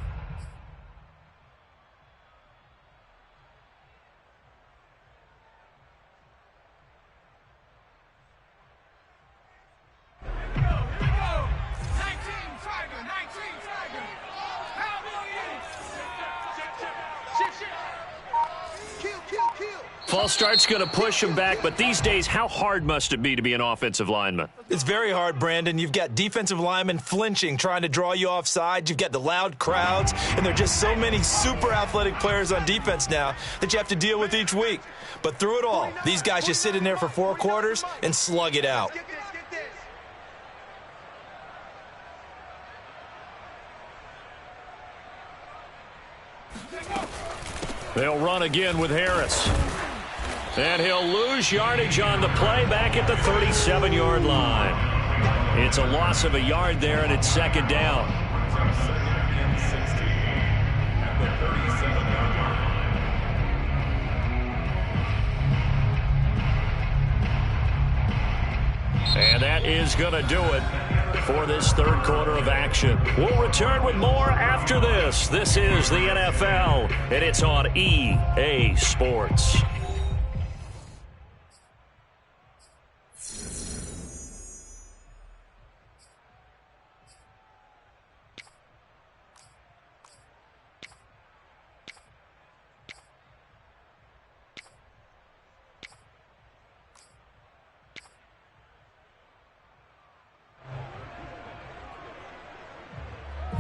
False start's going to push him back, but these days, how hard must it be to be an offensive lineman? It's very hard, Brandon. You've got defensive linemen flinching, trying to draw you off sides. You've got the loud crowds, and there are just so many super athletic players on defense now that you have to deal with each week. But through it all, these guys just sit in there for 4 quarters and slug it out. They'll run again with Harris. And he'll lose yardage on the play back at the 37-yard line. It's a loss of a yard there, and it's second down. And that is going to do it for this third quarter of action. We'll return with more after this. This is the NFL, and it's on EA Sports.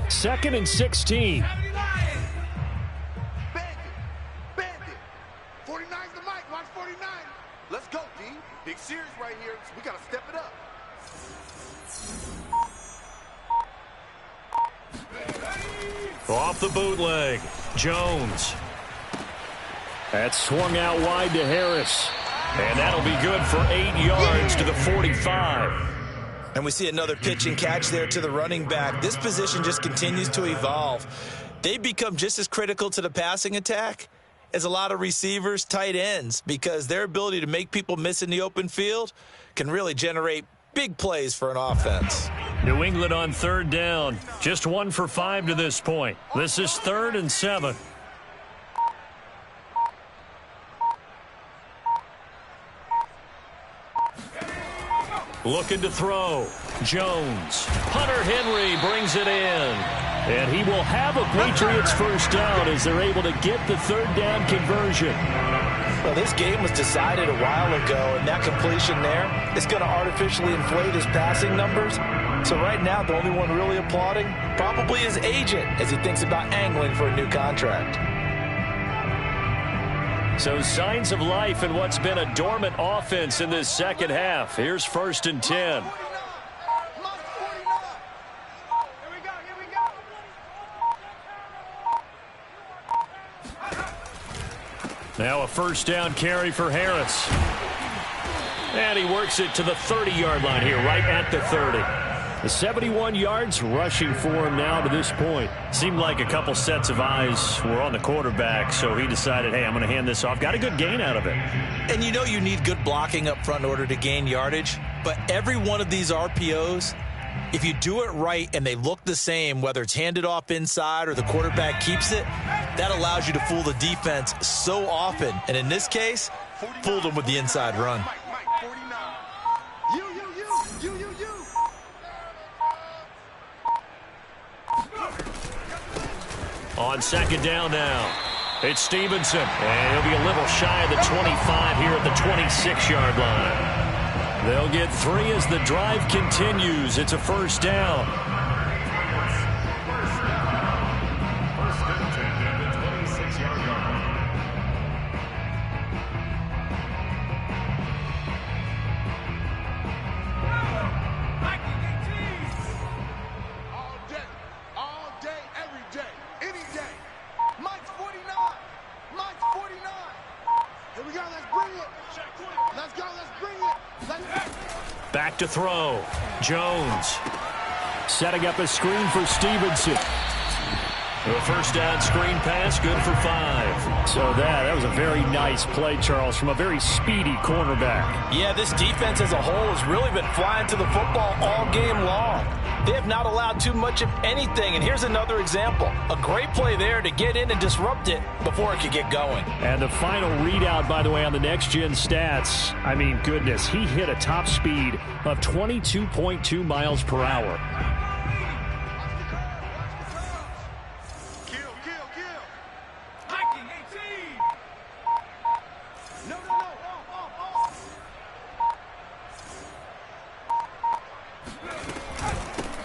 Second and 16. Bandit. 49's the mic. Watch 49. Let's go, D. Big series right here. We got to step it up. Off the bootleg. Jones. That swung out wide to Harris. And that'll be good for 8 yards to the 45. And we see another pitch and catch there to the running back. This position just continues to evolve. They become just as critical to the passing attack is a lot of receivers, tight ends, because their ability to make people miss in the open field can really generate big plays for an offense. New England on third down. Just 1 for 5 to this point. This is 3rd and 7. Looking to throw. Jones. Hunter Henry brings it in. And he will have a Patriots first down as they're able to get the 3rd down conversion. Well, this game was decided a while ago, and that completion there is going to artificially inflate his passing numbers. So right now, the only one really applauding probably his agent as he thinks about angling for a new contract. So signs of life in what's been a dormant offense in this second half. Here's 1st and 10. Now a first down carry for Harris. And he works it to the 30-yard line here, right at the 30. The 71 yards rushing for him now to this point. Seemed like a couple sets of eyes were on the quarterback, so he decided, hey, I'm going to hand this off. Got a good gain out of it. And you know you need good blocking up front in order to gain yardage, but every one of these RPOs, if you do it right and they look the same, whether it's handed off inside or the quarterback keeps it, that allows you to fool the defense so often. And in this case, fooled them with the inside run. On second down now, it's Stevenson. And he'll be a little shy of the 25 here at the 26-yard line. They'll get 3 as the drive continues. It's a first down. First and 10 at the 26-yard line. All day, every day, any day. Mike's 49. Mike's 49. Here we go, let's bring it. Let's go, let's bring it. Back to throw. Jones. Setting up a screen for Stevenson. A first down screen pass, good for 5. So that was a very nice play, Charles, from a very speedy cornerback. Yeah, this defense as a whole has really been flying to the football all game long. They have not allowed too much of anything, and here's another example. A great play there to get in and disrupt it before it could get going. And the final readout, by the way, on the next-gen stats, I mean, goodness, he hit a top speed of 22.2 miles per hour.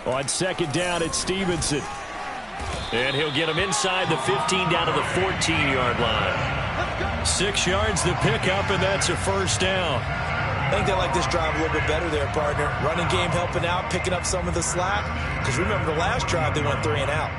On second down, it's Stevenson. And he'll get him inside the 15 down to the 14-yard line. 6 yards the pickup, and that's a first down. I think they like this drive a little bit better there, partner. Running game helping out, picking up some of the slack. Because remember the last drive, they went 3 and out.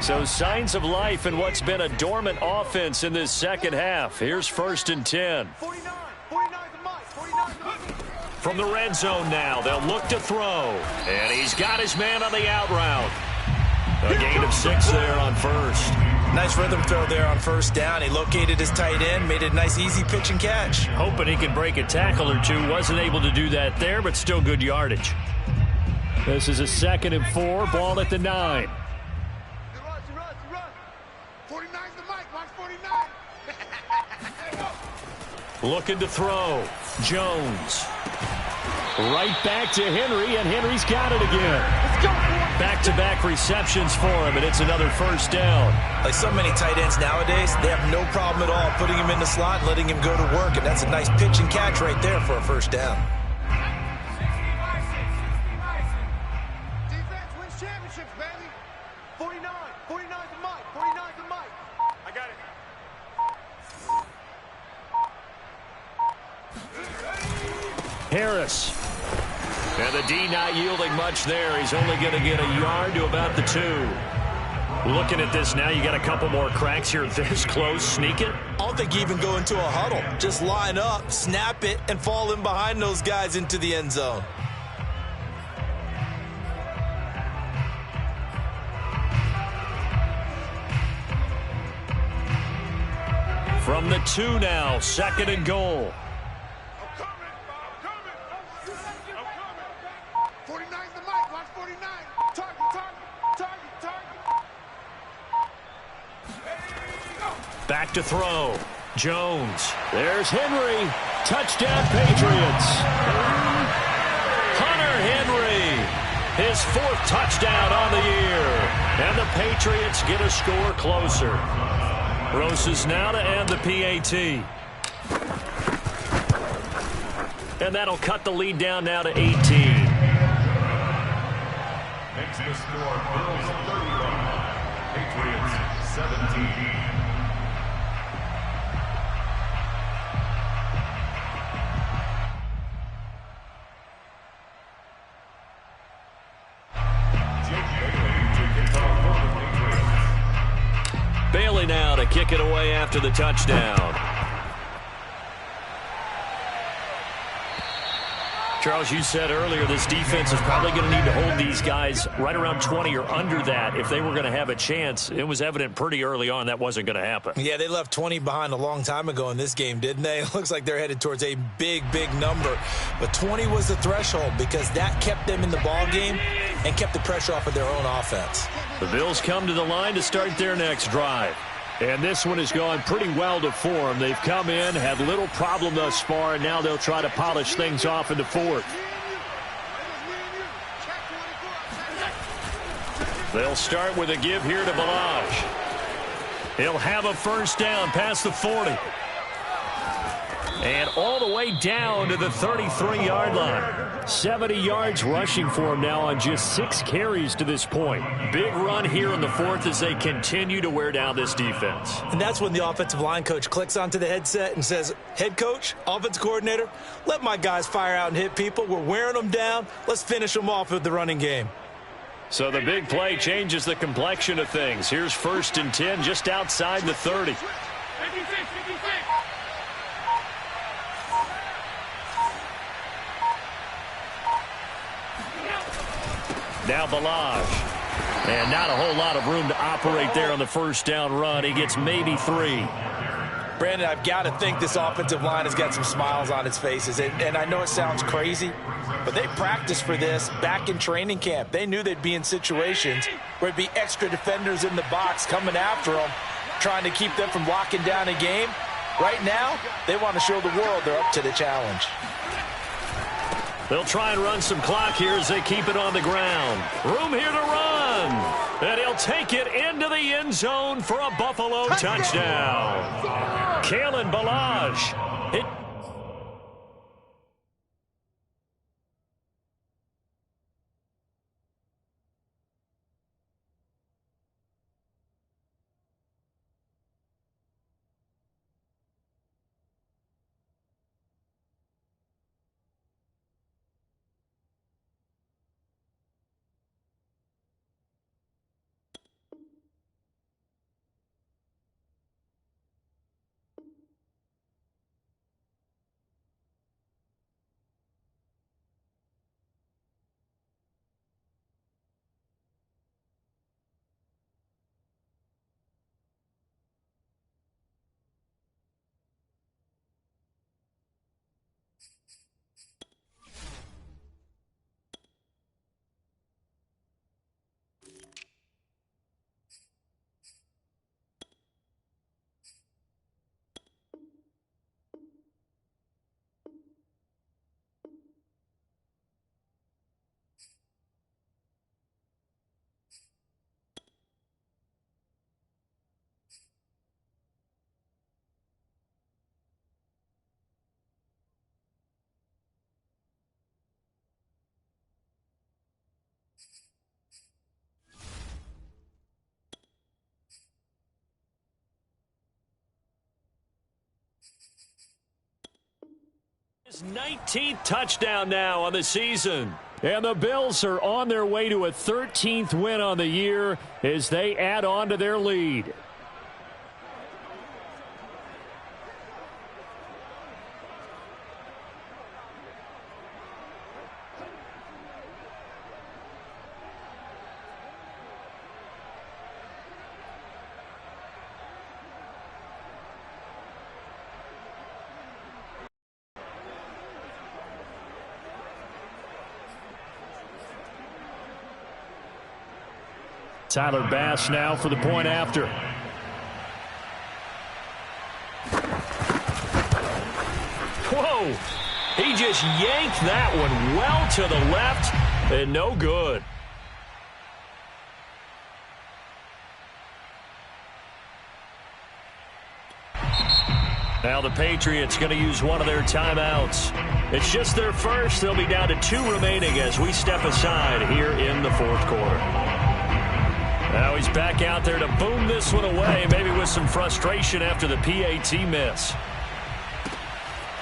So signs of life in what's been a dormant offense in this second half. Here's 1st and 10. 49. 49 to Mike. 49 to Mike. From the red zone now, they'll look to throw. And he's got his man on the out route. A gain of 6 there on first. Nice rhythm throw there on first down. He located his tight end, made it a nice easy pitch and catch. Hoping he could break a tackle or two. Wasn't able to do that there, but still good yardage. This is a 2nd and 4, ball at the 9. 49's the Mike. Mike's 49. Looking to throw. Jones. Right back to Henry, and Henry's got it again. Back-to-back receptions for him, and it's another first down. Like so many tight ends nowadays, they have no problem at all putting him in the slot and letting him go to work, and that's a nice pitch and catch right there for a first down. Defense wins championships, baby. 49. 49's the Mike. 49's the Mike. I got it. Harris. And the D not yielding much there. He's only going to get a yard to about the 2. Looking at this now, you got a couple more cracks here this close. Sneak it. I don't think you even go into a huddle. Just line up, snap it, and fall in behind those guys into the end zone. From the 2 now, 2nd and goal. 49's the mic. Watch 49. Target. Back to throw. Jones. There's Henry. Touchdown, Patriots. Hunter Henry. His 4th touchdown on the year. And the Patriots get a score closer. Roses now to end the PAT. And that'll cut the lead down now to 18. Makes the score Bills 31, Patriots 17. Bailey now to kick it away after the touchdown. Charles, you said earlier this defense is probably going to need to hold these guys right around 20 or under that if they were going to have a chance. It was evident pretty early on that wasn't going to happen. Yeah, they left 20 behind a long time ago in this game, didn't they? It looks like they're headed towards a big number. But 20 was the threshold because that kept them in the ball game and kept the pressure off of their own offense. The Bills come to the line to start their next drive. And this one has gone pretty well to form. They've come in, had little problem thus far, and now they'll try to polish things off in the 4th. They'll start with a give here to Balazs. He'll have a first down past the 40. And all the way down to the 33-yard line. 70 yards rushing for him now on just 6 carries to this point. Big run here in the 4th as they continue to wear down this defense. And that's when the offensive line coach clicks onto the headset and says, head coach, offense coordinator, let my guys fire out and hit people. We're wearing them down. Let's finish them off with the running game. So the big play changes the complexion of things. Here's 1st and 10 just outside the 30. Now Balazs. And not a whole lot of room to operate there on the first down run. He gets maybe 3. Brandon, I've got to think this offensive line has got some smiles on its faces. And I know it sounds crazy, but they practiced for this back in training camp. They knew they'd be in situations where it'd be extra defenders in the box coming after them, trying to keep them from locking down a game. Right now, they want to show the world they're up to the challenge. They'll try and run some clock here as they keep it on the ground. Room here to run. And he'll take it into the end zone for a Buffalo touchdown. Kalen Balazs. It His 19th touchdown now on the season. And the Bills are on their way to a 13th win on the year as they add on to their lead. Tyler Bass now for the point after. Whoa! He just yanked that one well to the left and no good. Now the Patriots going to use one of their timeouts. It's just their first. They'll be down to 2 remaining as we step aside here in the fourth quarter. Now he's back out there to boom this one away, maybe with some frustration after the PAT miss.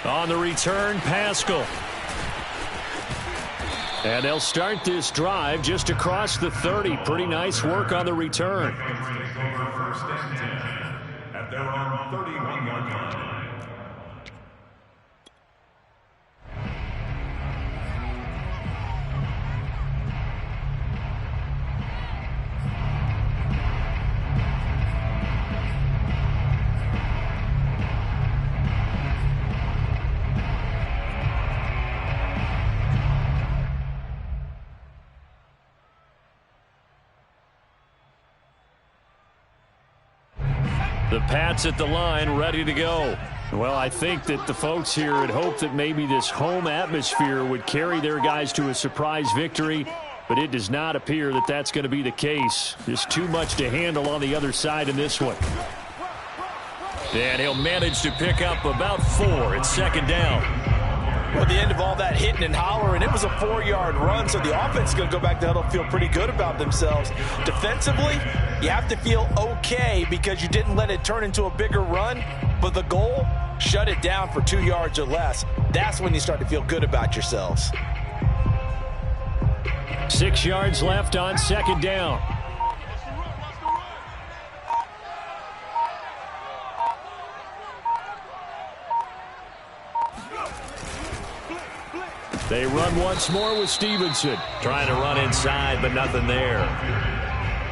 On the return, Pascal. And they'll start this drive just across the 30. Pretty nice work on the return. First and 10 at their own 31-yard line. The Pats at the line, ready to go. Well, I think that the folks here had hoped that maybe this home atmosphere would carry their guys to a surprise victory, but it does not appear that that's going to be the case. Just too much to handle on the other side in this one. And he'll manage to pick up about 4 at second down. Well, at the end of all that hitting and hollering, it was a 4-yard run, so the offense is going to go back to huddle, feel pretty good about themselves. Defensively, you have to feel okay because you didn't let it turn into a bigger run, but the goal, shut it down for 2 yards or less. That's when you start to feel good about yourselves. 6 yards left on second down. They run once more with Stevenson. Trying to run inside, but nothing there.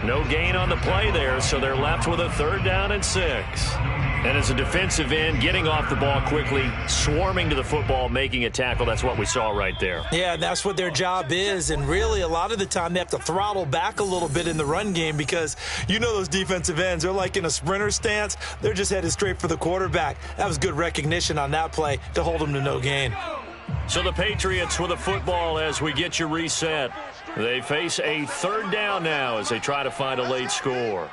No gain on the play there, so they're left with a 3rd down and 6. And as a defensive end, getting off the ball quickly, swarming to the football, making a tackle, that's what we saw right there. Yeah, that's what their job is, and really a lot of the time they have to throttle back a little bit in the run game because you know those defensive ends, they're like in a sprinter stance. They're just headed straight for the quarterback. That was good recognition on that play to hold them to no gain. So the Patriots with the football as we get you reset. They face a 3rd down now as they try to find a late score.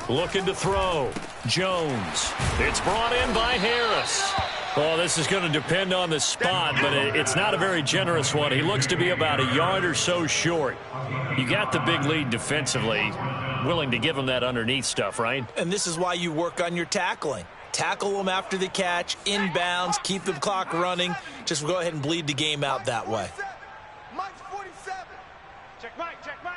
Looking to throw. Jones. It's brought in by Harris. Oh, this is going to depend on the spot, but it's not a very generous one. He looks to be about a yard or so short. You got the big lead defensively. Willing to give him that underneath stuff, right? And this is why you work on your tackling. Tackle them after the catch, inbounds, keep the clock running. Just go ahead and bleed the game out that way. Mike's 47. Check Mike, check Mike.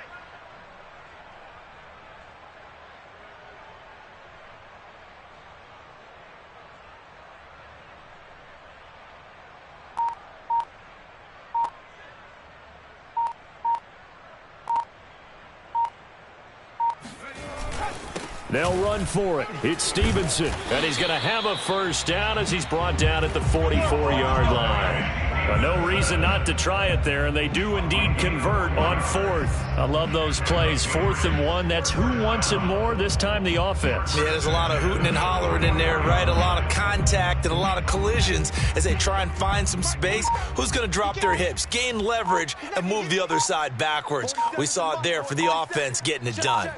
They'll run for it. It's Stevenson. And he's going to have a 1st down as he's brought down at the 44-yard line. No reason not to try it there, and they do indeed convert on 4th. I love those plays. 4th and 1. That's who wants it more, this time the offense. Yeah, there's a lot of hooting and hollering in there, right? A lot of contact and a lot of collisions as they try and find some space. Who's going to drop their hips, gain leverage, and move the other side backwards? We saw it there for the offense getting it done.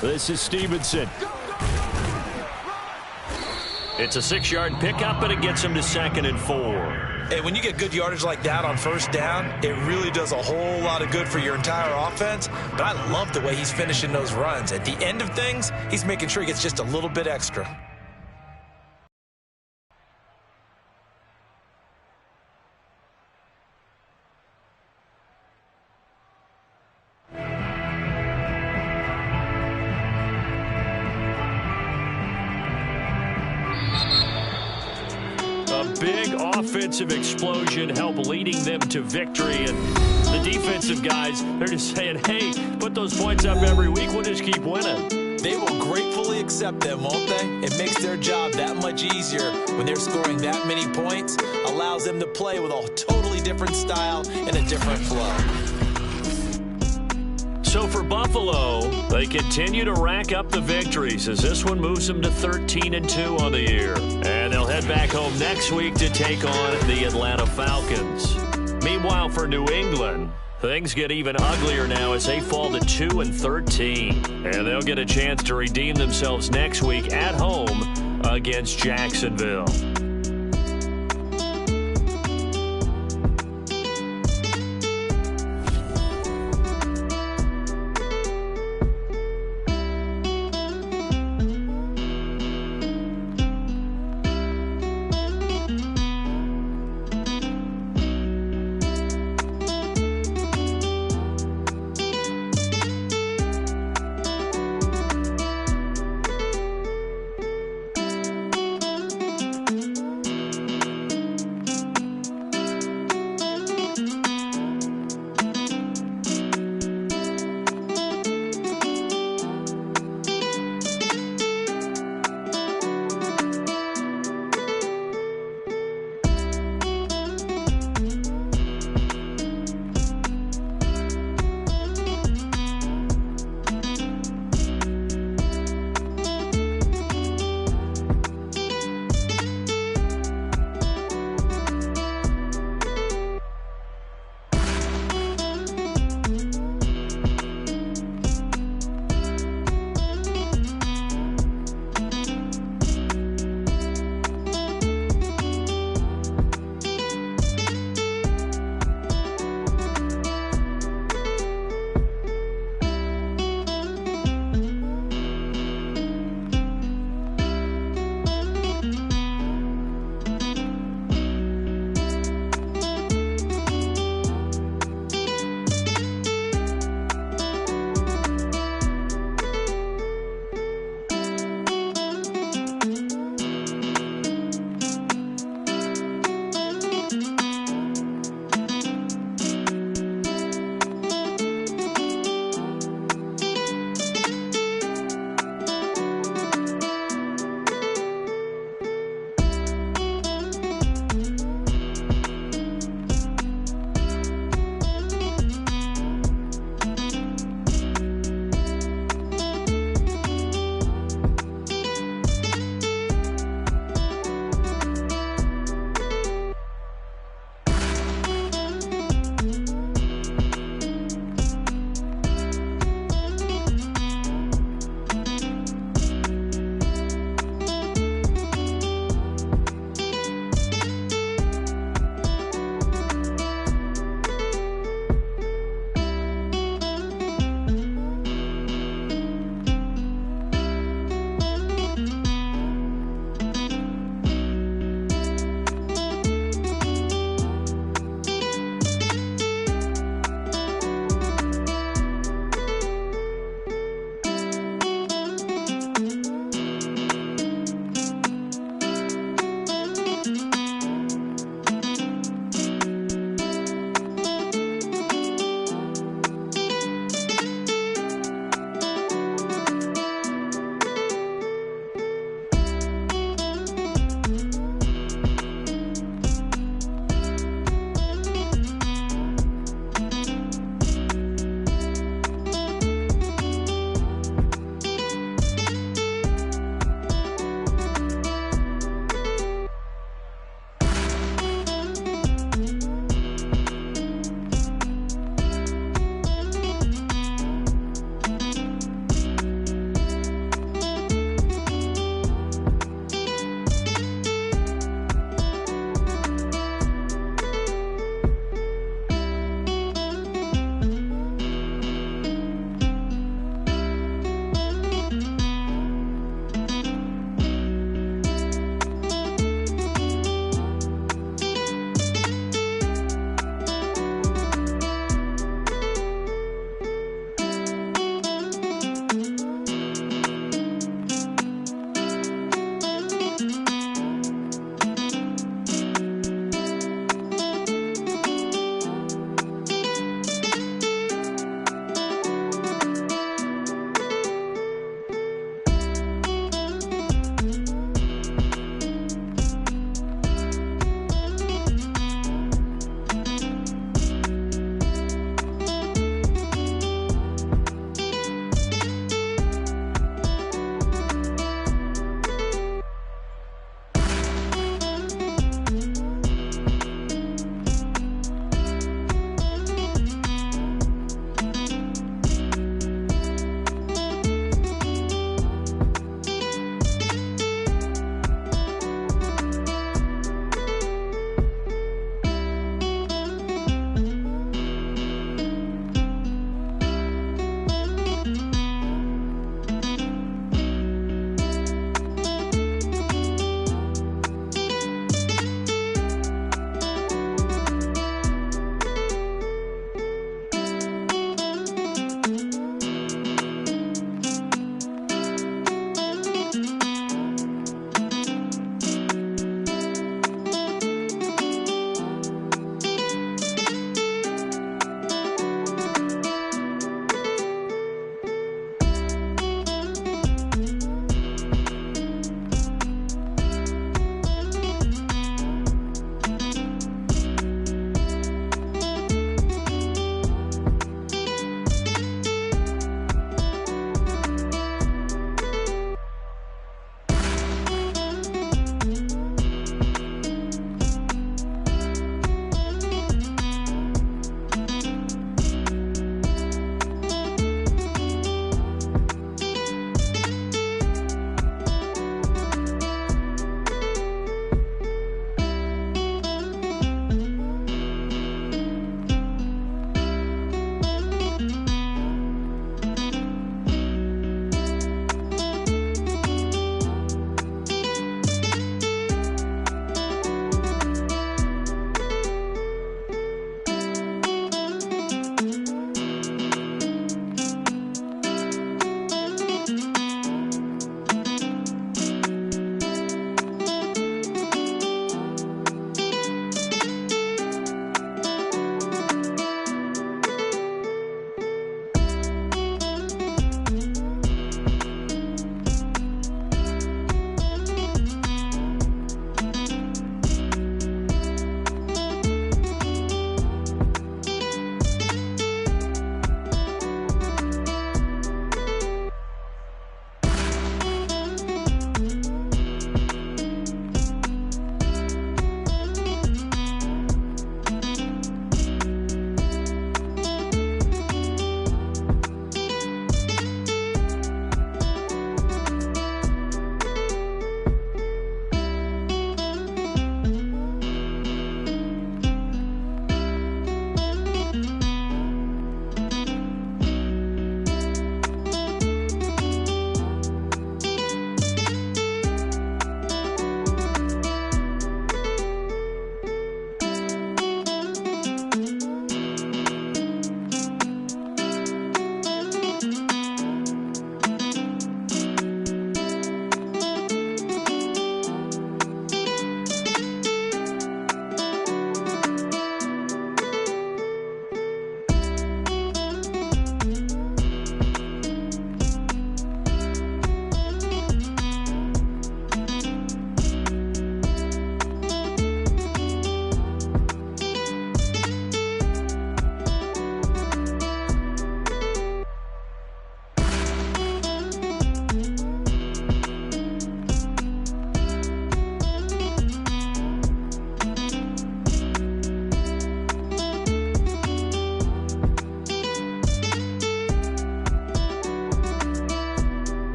This is Stevenson. It's a 6-yard pickup, but it gets him to 2nd and 4. Hey, when you get good yardage like that on 1st down, it really does a whole lot of good for your entire offense. But I love the way he's finishing those runs. At the end of things, he's making sure he gets just a little bit extra. big offensive explosion help leading them to victory. And the defensive guys, they're just saying, hey, put those points up every week. We'll just keep winning. They will gratefully accept them, won't they? It makes their job that much easier when they're scoring that many points. Allows them to play with a totally different style and a different flow. So for Buffalo, they continue to rack up the victories as this one moves them to 13-2 on the year. And they'll head back home next week to take on the Atlanta Falcons. Meanwhile, for New England, things get even uglier now as they fall to 2-13. And they'll get a chance to redeem themselves next week at home against Jacksonville.